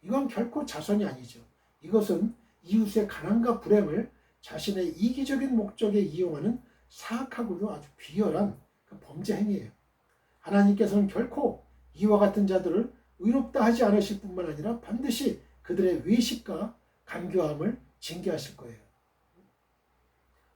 이건 결코 자선이 아니죠. 이것은 이웃의 가난과 불행을 자신의 이기적인 목적에 이용하는 사악하고도 아주 비열한 범죄 행위예요. 하나님께서는 결코 이와 같은 자들을 의롭다 하지 않으실 뿐만 아니라 반드시 그들의 외식과 간교함을 징계하실 거예요.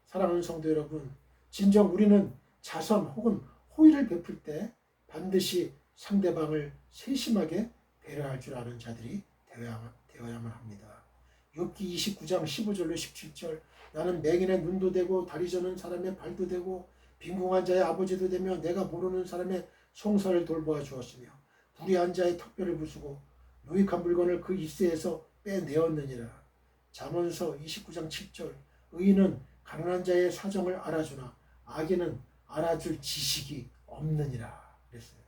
사랑하는 성도 여러분, 진정 우리는 자선 혹은 호의를 베풀 때 반드시 상대방을 세심하게 배려할 줄 아는 자들이 되어야만 합니다. 욥기 29장 15절로 17절 나는 맹인의 눈도 되고 다리 저는 사람의 발도 되고 빈궁한 자의 아버지도 되며 내가 모르는 사람의 송사를 돌보아 주었으며 불의한 자의 턱뼈를 부수고 노익한 물건을 그 이스에서 빼내었느니라. 잠언서 29장 7절 의인은 가난한 자의 사정을 알아주나 악인은 알아줄 지식이 없느니라 그랬어요.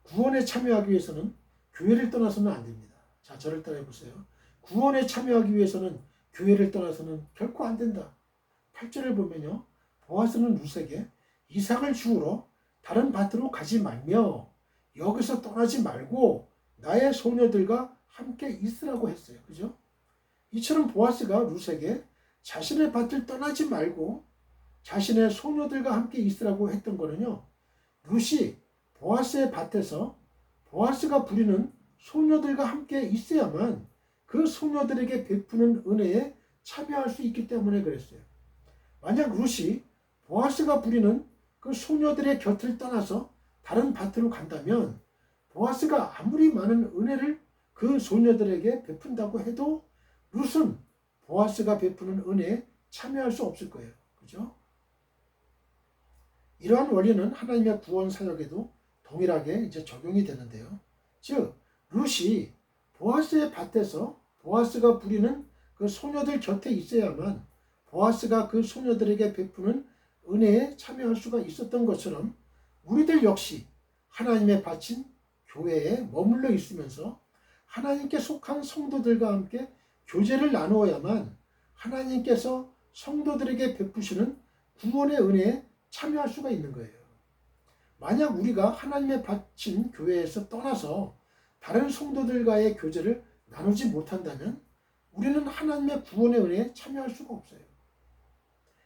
구원에 참여하기 위해서는 교회를 떠나서는 안 됩니다. 자, 저를 따라해 보세요. 구원에 참여하기 위해서는 교회를 떠나서는 결코 안 된다. 8절을 보면요. 보아스는 룻에게 이삭을 주우러 다른 밭으로 가지 말며 여기서 떠나지 말고 나의 소녀들과 함께 있으라고 했어요. 그죠? 이처럼 보아스가 룻에게 자신의 밭을 떠나지 말고 자신의 소녀들과 함께 있으라고 했던 거는요. 룻이 보아스의 밭에서 보아스가 부리는 소녀들과 함께 있어야만 그 소녀들에게 베푸는 은혜에 참여할 수 있기 때문에 그랬어요. 만약 룻이 보아스가 부리는 그 소녀들의 곁을 떠나서 다른 밭으로 간다면 보아스가 아무리 많은 은혜를 그 소녀들에게 베푼다고 해도 룻은 보아스가 베푸는 은혜에 참여할 수 없을 거예요. 그죠? 이러한 원리는 하나님의 구원 사역에도 동일하게 이제 적용이 되는데요. 즉, 룻이 보아스의 밭에서 보아스가 부리는 그 소녀들 곁에 있어야만 보아스가 그 소녀들에게 베푸는 은혜에 참여할 수가 있었던 것처럼 우리들 역시 하나님의 밭인 교회에 머물러 있으면서 하나님께 속한 성도들과 함께 교제를 나누어야만 하나님께서 성도들에게 베푸시는 구원의 은혜에 참여할 수가 있는 거예요. 만약 우리가 하나님의 밭인 교회에서 떠나서 다른 성도들과의 교제를 나누지 못한다면 우리는 하나님의 구원의 은혜에 참여할 수가 없어요.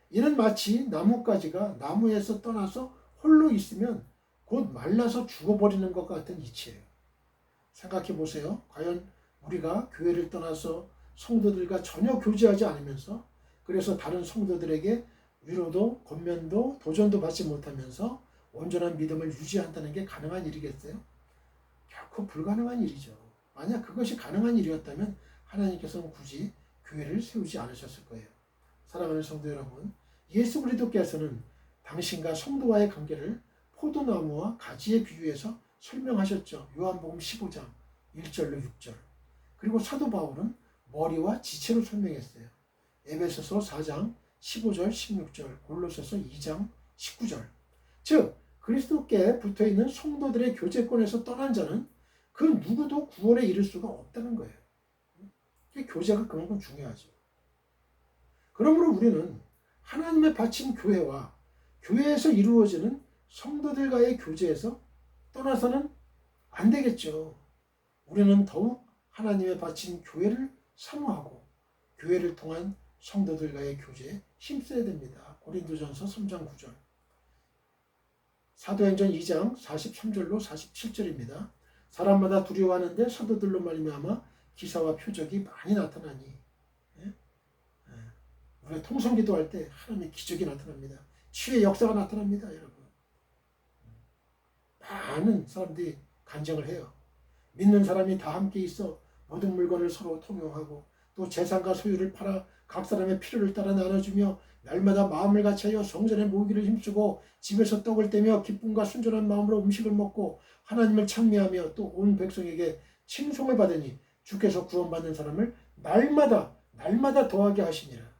이는 마치 나뭇가지가 나무에서 떠나서 홀로 있으면 곧 말라서 죽어버리는 것 같은 이치예요. 생각해 보세요. 과연 우리가 교회를 떠나서 성도들과 전혀 교제하지 않으면서 그래서 다른 성도들에게 위로도 권면도 도전도 받지 못하면서 온전한 믿음을 유지한다는 게 가능한 일이겠어요? 결코 불가능한 일이죠. 만약 그것이 가능한 일이었다면 하나님께서는 굳이 교회를 세우지 않으셨을 거예요. 사랑하는 성도 여러분, 예수 그리스도께서는 당신과 성도와의 관계를 포도나무와 가지에 비유해서 설명하셨죠. 요한복음 15장 1절로 6절. 그리고 사도 바울은 머리와 지체로 설명했어요. 에베소서 4장 15절 16절, 골로새서 2장 19절. 즉 그리스도께 붙어있는 성도들의 교제권에서 떠난 자는 그 누구도 구원에 이를 수가 없다는 거예요. 교제가 그만큼 중요하죠. 그러므로 우리는 하나님의 바친 교회와 교회에서 이루어지는 성도들과의 교제에서 떠나서는 안 되겠죠. 우리는 더욱 하나님의 바친 교회를 사모하고 교회를 통한 성도들과의 교제에 힘써야 됩니다. 고린도전서 3장 9절. 사도행전 2장 43절로 47절입니다. 사람마다 두려워하는데 사도들로 말미암아 기사와 표적이 많이 나타나니. 우리가 통성기도할 때 하나님의 기적이 나타납니다. 치유의 역사가 나타납니다. 여러분. 많은 사람들이 간증을 해요. 믿는 사람이 다 함께 있어 모든 물건을 서로 통용하고 또 재산과 소유를 팔아 각 사람의 필요를 따라 나눠주며 날마다 마음을 같이하여 성전에 모이기를 힘쓰고 집에서 떡을 떼며 기쁨과 순전한 마음으로 음식을 먹고 하나님을 찬미하며 또 온 백성에게 칭송을 받으니 주께서 구원받는 사람을 날마다 더하게 하시니라.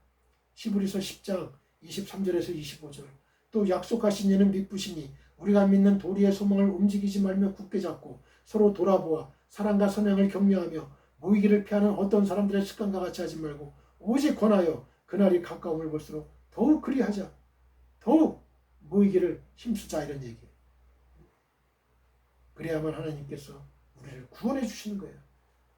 히브리서 10장 23절에서 25절. 또 약속하신 이는 믿으시니 우리가 믿는 도리의 소망을 움직이지 말며 굳게 잡고 서로 돌아보아 사랑과 선행을 격려하며 모이기를 피하는 어떤 사람들의 습관과 같이 하지 말고 오직 권하여 그날이 가까움을 볼수록 더욱 그리하자. 더욱 모이기를 힘쓰자, 이런 얘기. 그래야만 하나님께서 우리를 구원해 주시는 거예요.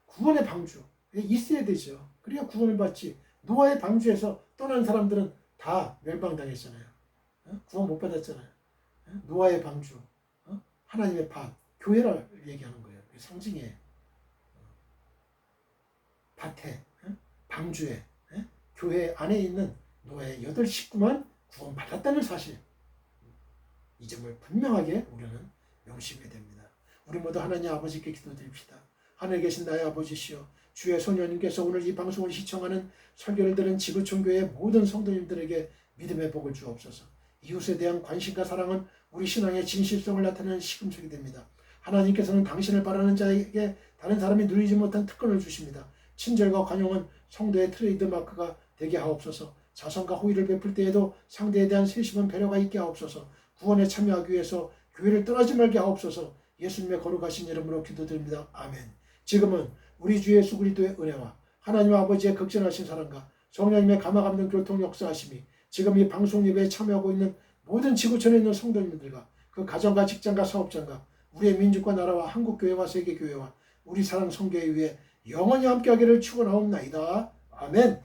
구원의 방주 있어야 되죠. 그래야 구원을 받지. 노아의 방주에서 떠난 사람들은 다 멸망당했잖아요. 구원 못 받았잖아요. 노아의 방주, 하나님의 밭, 교회를 얘기하는 거예요. 상징이에요. 밭에, 방주에, 교회 안에 있는 노아의 8 식구만 구원 받았다는 사실. 이 점을 분명하게 우리는 명심해야 됩니다. 우리 모두 하나님 아버지께 기도드립시다. 하늘에 계신 나의 아버지시여, 주의 소녀님께서 오늘 이 방송을 시청하는 설교를 들은 지구촌교회 모든 성도님들에게 믿음의 복을 주옵소서. 이웃에 대한 관심과 사랑은 우리 신앙의 진실성을 나타내는 시금석이 됩니다. 하나님께서는 당신을 바라는 자에게 다른 사람이 누리지 못한 특권을 주십니다. 친절과 관용은 성도의 트레이드 마크가 되게 하옵소서. 자선과 호의를 베풀 때에도 상대에 대한 세심한 배려가 있게 하옵소서. 구원에 참여하기 위해서 교회를 떠나지 말게 하옵소서. 예수님의 거룩하신 이름으로 기도드립니다. 아멘. 지금은 우리 주 예수 그리스도의 은혜와 하나님 아버지의 극진하신 사랑과 성령님의 감화감동 교통 역사하심이 지금 이 방송 예배에 참여하고 있는 모든 지구촌에 있는 성도님들과 그 가정과 직장과 사업장과 우리의 민족과 나라와 한국교회와 세계교회와 우리 사랑 성교회 위에 영원히 함께하기를 축원하옵나이다. 아멘.